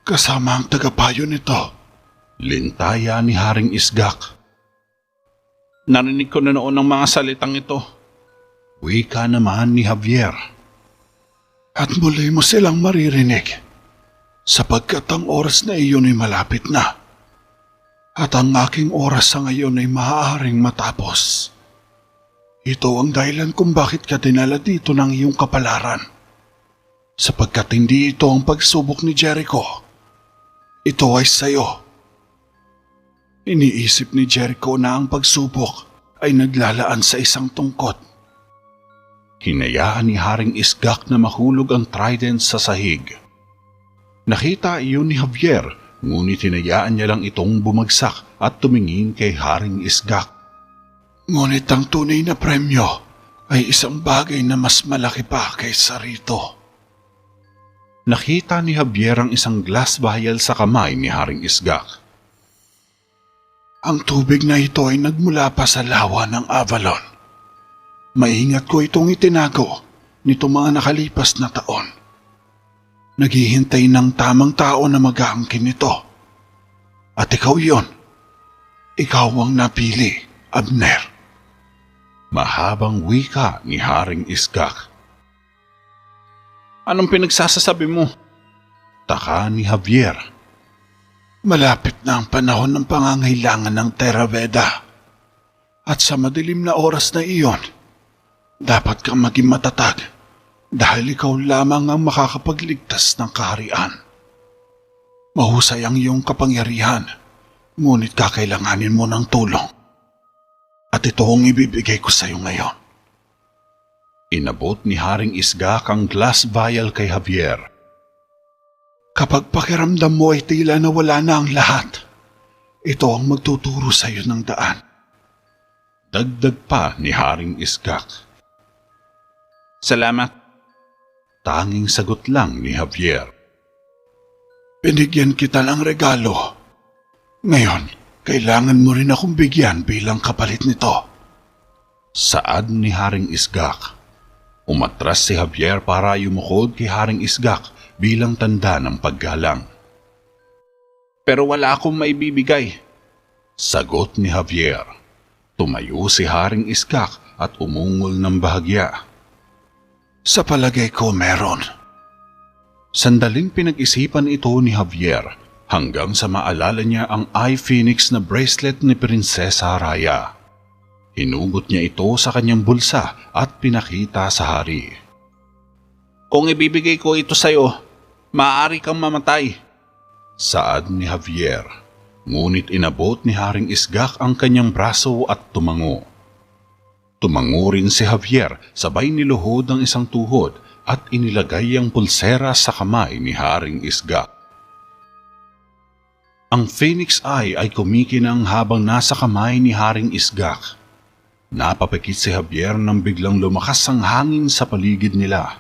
kasama ang tagapayo nito. Lintaya ni Haring Isgak. Narinig ko na noon ang mga salitang ito. Wika naman ni Javier. At muli mo silang maririnig. Sapagkat ang oras na iyon ay malapit na. At ang aking oras sa ngayon ay maaaring matapos. Ito ang dahilan kung bakit ka dinala dito ng iyong kapalaran. Sapagkat hindi ito ang pagsubok ni Jericho. Ito ay sayo. Iniisip ni Jericho na ang pagsubok ay naglalaan sa isang tungkot. Hinayaan ni Haring Isgak na mahulog ang trident sa sahig. Nakita iyon ni Javier, ngunit hinayaan niya lang itong bumagsak at tumingin kay Haring Isgak. Ngunit ang tunay na premyo ay isang bagay na mas malaki pa kaysa rito. Nakita ni Javier ang isang glass vial sa kamay ni Haring Isgak. Ang tubig na ito ay nagmula pa sa lawa ng Avalon. Maingat ko itong itinago nito mga nakalipas na taon. Naghihintay ng tamang tao na mag-aangkin nito. At ikaw yon. Ikaw ang napili, Abner. Mahabang wika ni Haring Iskak. Anong pinagsasasabi mo? Taka ni Javier. Malapit na ang panahon ng pangangailangan ng Terra Veda. At sa madilim na oras na iyon, dapat kang maging matatag dahil ikaw lamang ang makakapagligtas ng kaharian. Mahusay ang iyong kapangyarihan, ngunit kakailanganin mo ng tulong. At ito ang ibibigay ko sa iyo ngayon. Inabot ni Haring Iskak ang glass vial kay Javier. Kapag pakiramdam mo ay tila na wala na ang lahat, ito ang magtuturo sa iyo ng daan. Dagdag pa ni Haring Iskak. Salamat. Tanging sagot lang ni Javier. Binigyan kita ng regalo. Ngayon, kailangan mo rin akong bigyan bilang kapalit nito. Saad ni Haring Iskak. Umatras si Javier para yumukod kay Haring Iskak bilang tanda ng paggalang. Pero wala akong maibibigay. Sagot ni Javier. Tumayo si Haring Iskak at umungol ng bahagya. Sa palagay ko meron. Sandaling pinag-isipan ito ni Javier hanggang sa maalala niya ang Eye Phoenix na bracelet ni Prinsesa Raya. Hinugot niya ito sa kanyang bulsa at pinakita sa hari. Kung ibibigay ko ito sa'yo, maaari kang mamatay. Saad ni Javier. Ngunit inabot ni Haring Iskak ang kanyang braso at tumango. Tumango rin si Javier sabay niluhod ang isang tuhod at inilagay ang pulsera sa kamay ni Haring Iskak. Ang Phoenix Eye ay kumikinang habang nasa kamay ni Haring Iskak. Napapikit si Javier nang biglang lumakas ang hangin sa paligid nila.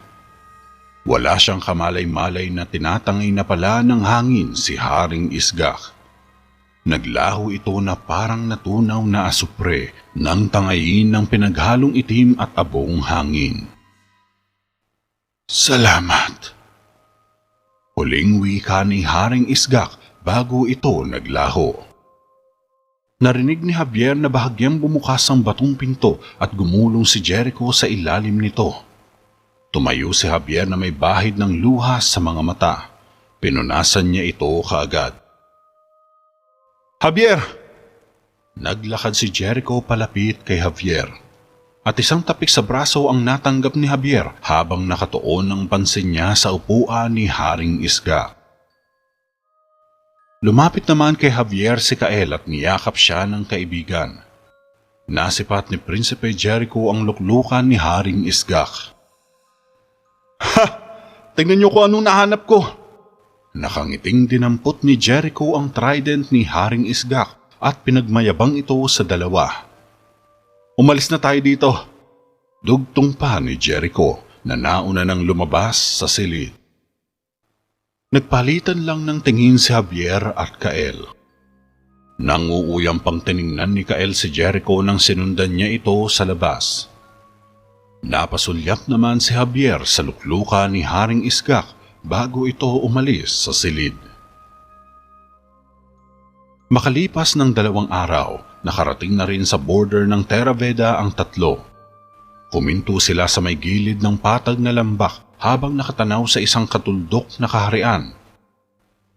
Wala siyang kamalay-malay na tinatangay na pala ng hangin si Haring Iskak. Naglaho ito na parang natunaw na asupre nang tangayin ng pinaghalong itim at abong hangin. Salamat. Huling wika ni Haring Iskak bago ito naglaho. Narinig ni Javier na bahagyang bumukas ang batong pinto at gumulong si Jericho sa ilalim nito. Tumayo si Javier na may bahid ng luha sa mga mata. Pinunasan niya ito kaagad. Javier! Naglakad si Jericho palapit kay Javier. At isang tapik sa braso ang natanggap ni Javier habang nakatuon ang pansin niya sa upuan ni Haring Iskak. Lumapit naman kay Javier si Kael at niyakap siya ng kaibigan. Nasipat ni Prinsipe Jericho ang luklukan ni Haring Iskak. Ha! Tingnan niyo kung anong nahanap ko! Nakangiting dinampot ni Jericho ang trident ni Haring Iskak at pinagmayabang ito sa dalawa. Umalis na tayo dito. Dugtong pa ni Jericho na nauna nang lumabas sa silid. Nagpalitan lang ng tingin si Javier at Kael. Nanguuyang pang tiningnan ni Kael si Jericho nang sinundan niya ito sa labas. Napasulyap naman si Javier sa lukluka ni Haring Iskak bago ito umalis sa silid. Makalipas ng 2 araw, nakarating na rin sa border ng Terra Veda ang tatlo. Kuminto sila sa may gilid ng patag na lambak habang nakatanaw sa isang katuldok na kaharian.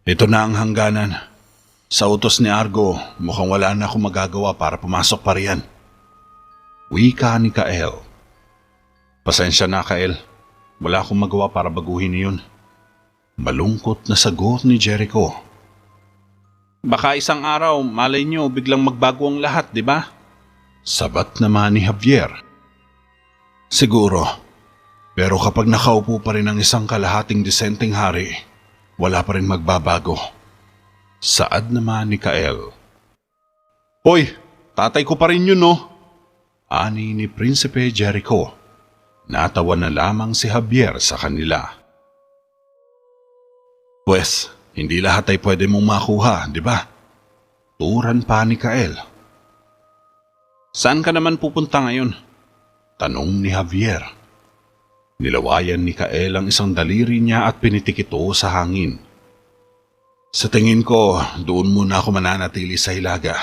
Ito na ang hangganan. Sa utos ni Argo, mukhang wala na akong magagawa para pumasok pa riyan. Wika ni Kael. Pasensya na, Kael. Wala akong magawa para baguhin iyon. Malungkot na sagot ni Jericho. Baka isang araw, malay nyo, biglang magbago ang lahat, di ba? Sabat naman ni Javier. Siguro. Pero kapag nakaupo pa rin ang isang kalahating disenteng hari, wala pa rin magbabago. Saad naman ni Kael. Hoy, tatay ko pa rin yun, no? Ani ni Prinsipe Jericho. Natawa na lamang si Javier sa kanila. Pwes, hindi lahat ay pwede mong makuha, di ba? Turan pa ni Kael. Saan ka naman pupunta ngayon? Tanong ni Javier. Nilawayan ni Kael ang isang daliri niya at pinitik ito sa hangin. Sa tingin ko, doon muna ako mananatili sa Hilaga.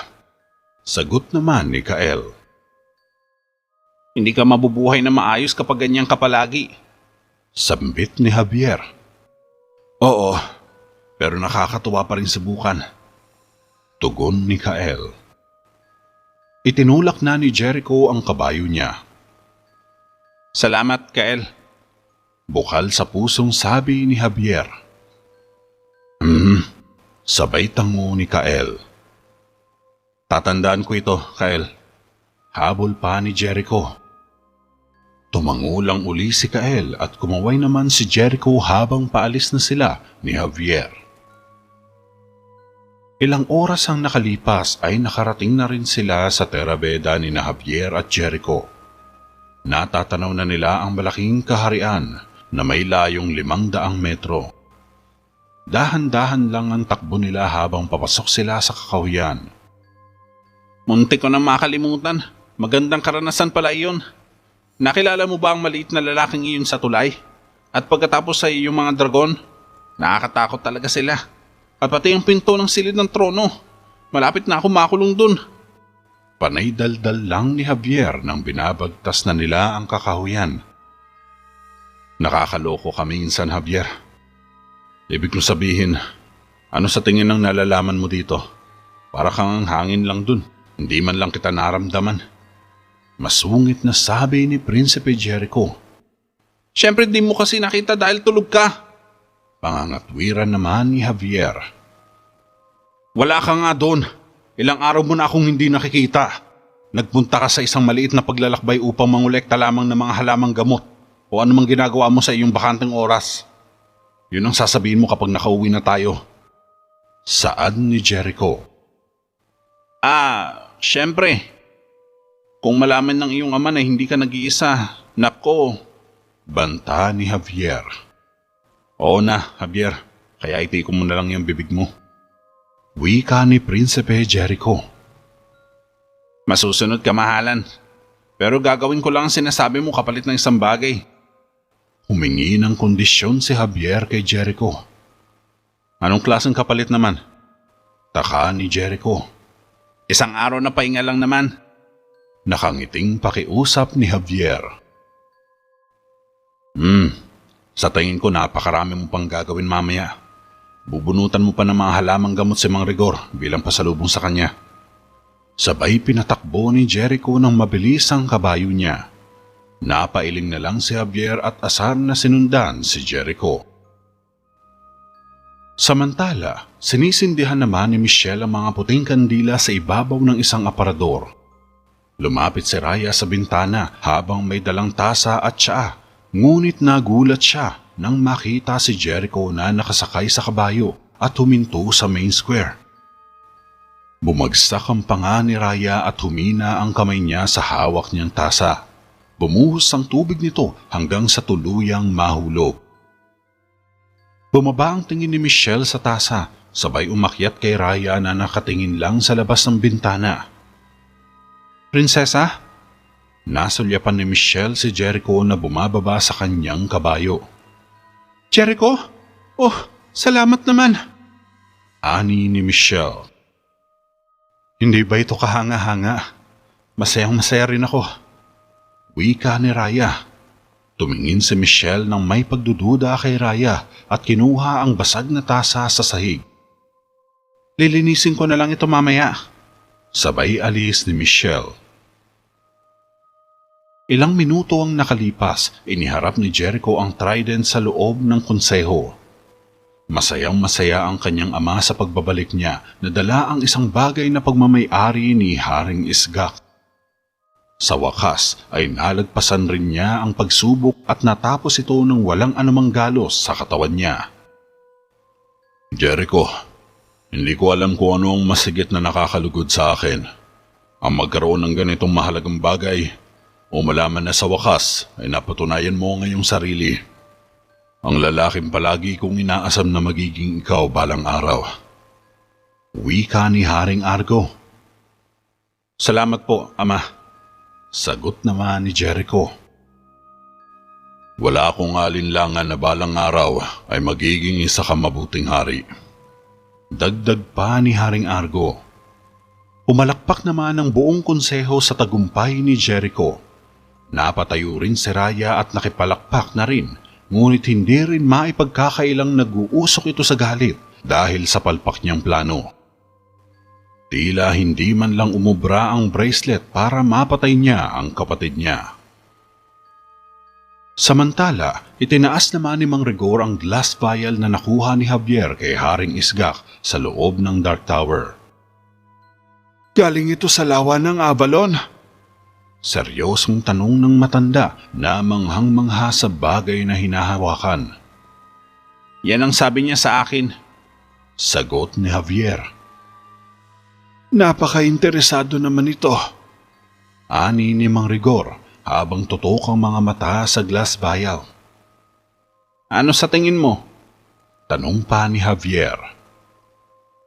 Sagot naman ni Kael. Hindi ka mabubuhay na maayos kapag ganyan ka palagi. Sambit ni Javier. Oo, pero nakakatuwa pa rin subukan. Tugon ni Kael. Itinulak na ni Jericho ang kabayo niya. Salamat, Kael. Bukal sa pusong sabi ni Javier. Sabay tango ni Kael. Tatandaan ko ito, Kael. Habol pa ni Jericho. Tumangulang uli si Kael at kumaway naman si Jericho habang paalis na sila ni Javier. Ilang oras ang nakalipas ay nakarating na rin sila sa terabeda ni Javier at Jericho. Natatanaw na nila ang malaking kaharian na may layong 500 metro. Dahan-dahan lang ang takbo nila habang papasok sila sa kakahuyan. Muntik ko na makalimutan. Magandang karanasan pala iyon. Nakilala mo ba ang maliit na lalaking iyon sa tulay? At pagkatapos ay yung mga dragon, nakakatakot talaga sila. At pati ang pinto ng silid ng trono. Malapit na ako makulong dun. Panay daldal lang ni Javier nang binabagtas na nila ang kakahuyan. Nakakaloko ka minsan, Javier. Ibig kong sabihin, ano sa tingin ng nalalaman mo dito? Para kang hangin lang dun, hindi man lang kita naramdaman. Masungit na sabi ni Prinsipe Jericho. Siyempre di mo kasi nakita dahil tulog ka. Pangangatwiran naman ni Javier. Wala ka nga doon. Ilang araw mo na akong hindi nakikita. Nagpunta ka sa isang maliit na paglalakbay upang mangolekta lamang ng mga halamang gamot o anumang ginagawa mo sa iyong bakanteng oras. Yun ang sasabihin mo kapag nakauwi na tayo. Saad ni Jericho. Siyempre. Kung malaman ng iyong ama na hindi ka nag-iisa, nako. Banta ni Javier. Oo na, Javier. Kaya itiko mo na lang yung bibig mo. Wika ni Prinsipe Jericho. Masusunod ka, mahalan. Pero gagawin ko lang ang sinasabi mo kapalit ng isang bagay. Humingi ng kondisyon si Javier kay Jericho. Anong klaseng kapalit naman? Taka ni Jericho. Isang araw na pahinga lang naman. Nakangiting pakiusap ni Javier. Sa tingin ko napakarami mo pang gagawin mamaya. Bubunutan mo pa ng mga halamang gamot si Mang Rigor bilang pasalubong sa kanya. Sabay pinatakbo ni Jericho ng mabilis ang kabayo niya. Napailing na lang si Javier at asar na sinundan si Jericho. Samantala, sinisindihan naman ni Michelle ang mga puting kandila sa ibabaw ng isang aparador. Lumapit si Raya sa bintana habang may dalang tasa at tsaa, ngunit nagulat siya nang makita si Jericho na nakasakay sa kabayo at huminto sa main square. Bumagsak ang panga ni Raya at humina ang kamay niya sa hawak niyang tasa. Bumuhos ang tubig nito hanggang sa tuluyang mahulog. Bumaba ang tingin ni Michelle sa tasa, sabay umakyat kay Raya na nakatingin lang sa labas ng bintana. Prinsesa? Nasulyapan ni Michelle si Jericho na bumababa sa kanyang kabayo. Jericho? Oh, salamat naman. Ani ni Michelle. Hindi ba ito kahanga-hanga? Masayang-masaya rin ako. Wika ni Raya. Tumingin si Michelle nang may pagdududa kay Raya at kinuha ang basag na tasa sa sahig. Lilinisin ko na lang ito mamaya. Sabay alis ni Michelle. Ilang minuto ang nakalipas, iniharap ni Jericho ang trident sa loob ng konseho. Masayang-masaya ang kanyang ama sa pagbabalik niya na dala ang isang bagay na pagmamay-ari ni Haring Isgak. Sa wakas ay nalagpasan rin niya ang pagsubok at natapos ito ng walang anumang galos sa katawan niya. Jericho, hindi ko alam kung ano ang masigit na nakakalugod sa akin. Ang magkaroon ng ganitong mahalagang bagay o malaman na sa wakas ay napatunayan mo ngayong sarili. Ang lalaking palagi kong inaasam na magiging ikaw balang araw. Wika ni Haring Argo. Salamat po, Ama. Sagot naman ni Jericho. Wala akong alinlangan na balang araw ay magiging isa kang mabuting hari. Dagdag pa ni Haring Argo. Umalakpak naman ang buong konseho sa tagumpay ni Jericho. Napatayo rin si Raya at nakipalakpak na rin, ngunit hindi rin maipagkakailang nag-uusok ito sa galit dahil sa palpak niyang plano. Tila hindi man lang umubra ang bracelet para mapatay niya ang kapatid niya. Samantala, itinaas naman ni Mang Rigor ang glass vial na nakuha ni Javier kay Haring Isgak sa loob ng Dark Tower. Galing ito sa lawa ng Avalon. Seryosong tanong ng matanda na manghang-mangha sa bagay na hinahawakan. Yan ang sabi niya sa akin. Sagot ni Javier. Napaka-interesado naman ito. Ani ni Mang Rigor habang tutok ang mga mata sa glass vial. Ano sa tingin mo? Tanong pa ni Javier.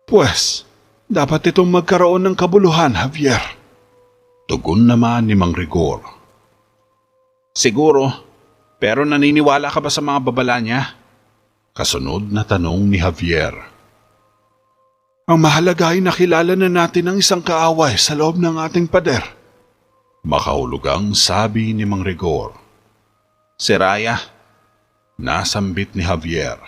Pwes, dapat itong magkaroon ng kabuluhan, Javier. Tugon naman ni Mang Rigor. Siguro, pero naniniwala ka ba sa mga babala niya? Kasunod na tanong ni Javier. Ang mahalaga ay nakilala na natin ang isang kaaway sa loob ng ating pader. Makahulugang sabi ni Mang Rigor. Si Raya. Nasambit ni Javier.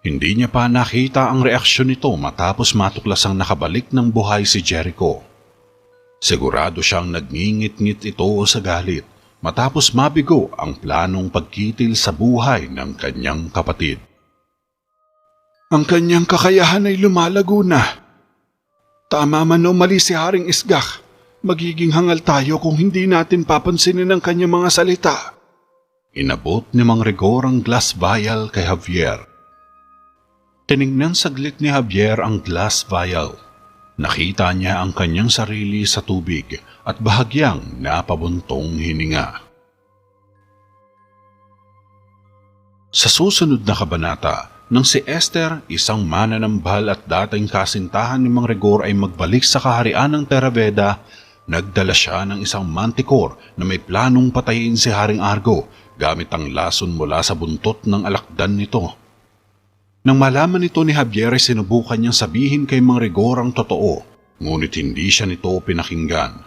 Hindi niya pa nakita ang reaksyon nito matapos matuklasang nakabalik ng buhay si Jericho. Sigurado siyang nagngingit-ngit ito sa galit matapos mabigo ang planong pagkitil sa buhay ng kanyang kapatid. Ang kanyang kakayahan ay lumalago na. Tama man o mali si Haring Isgak, magiging hangal tayo kung hindi natin papansinin ang kanyang mga salita. Inabot ni Mang Rigor ang glass vial kay Javier. Tinignan saglit ni Javier ang glass vial. Nakita niya ang kanyang sarili sa tubig at bahagyang napabuntong hininga. Sa susunod na kabanata, nang si Esther, isang mananambal at dating kasintahan ni Mang Rigor ay magbalik sa kaharian ng Terraveda, nagdala siya ng isang manticore na may planong patayin si Haring Argo gamit ang lason mula sa buntot ng alakdan nito. Nang malaman nito ni Javier ay sinubukan niyang sabihin kay Mang Rigor ang totoo, ngunit hindi siya nito pinakinggan.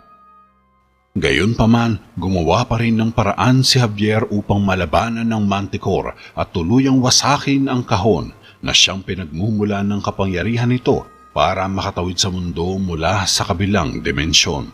Gayunpaman, gumawa pa rin ng paraan si Javier upang malabanan ng Manticore at tuluyang wasakin ang kahon na siyang pinagmumulan ng kapangyarihan nito para makatawid sa mundo mula sa kabilang dimensyon.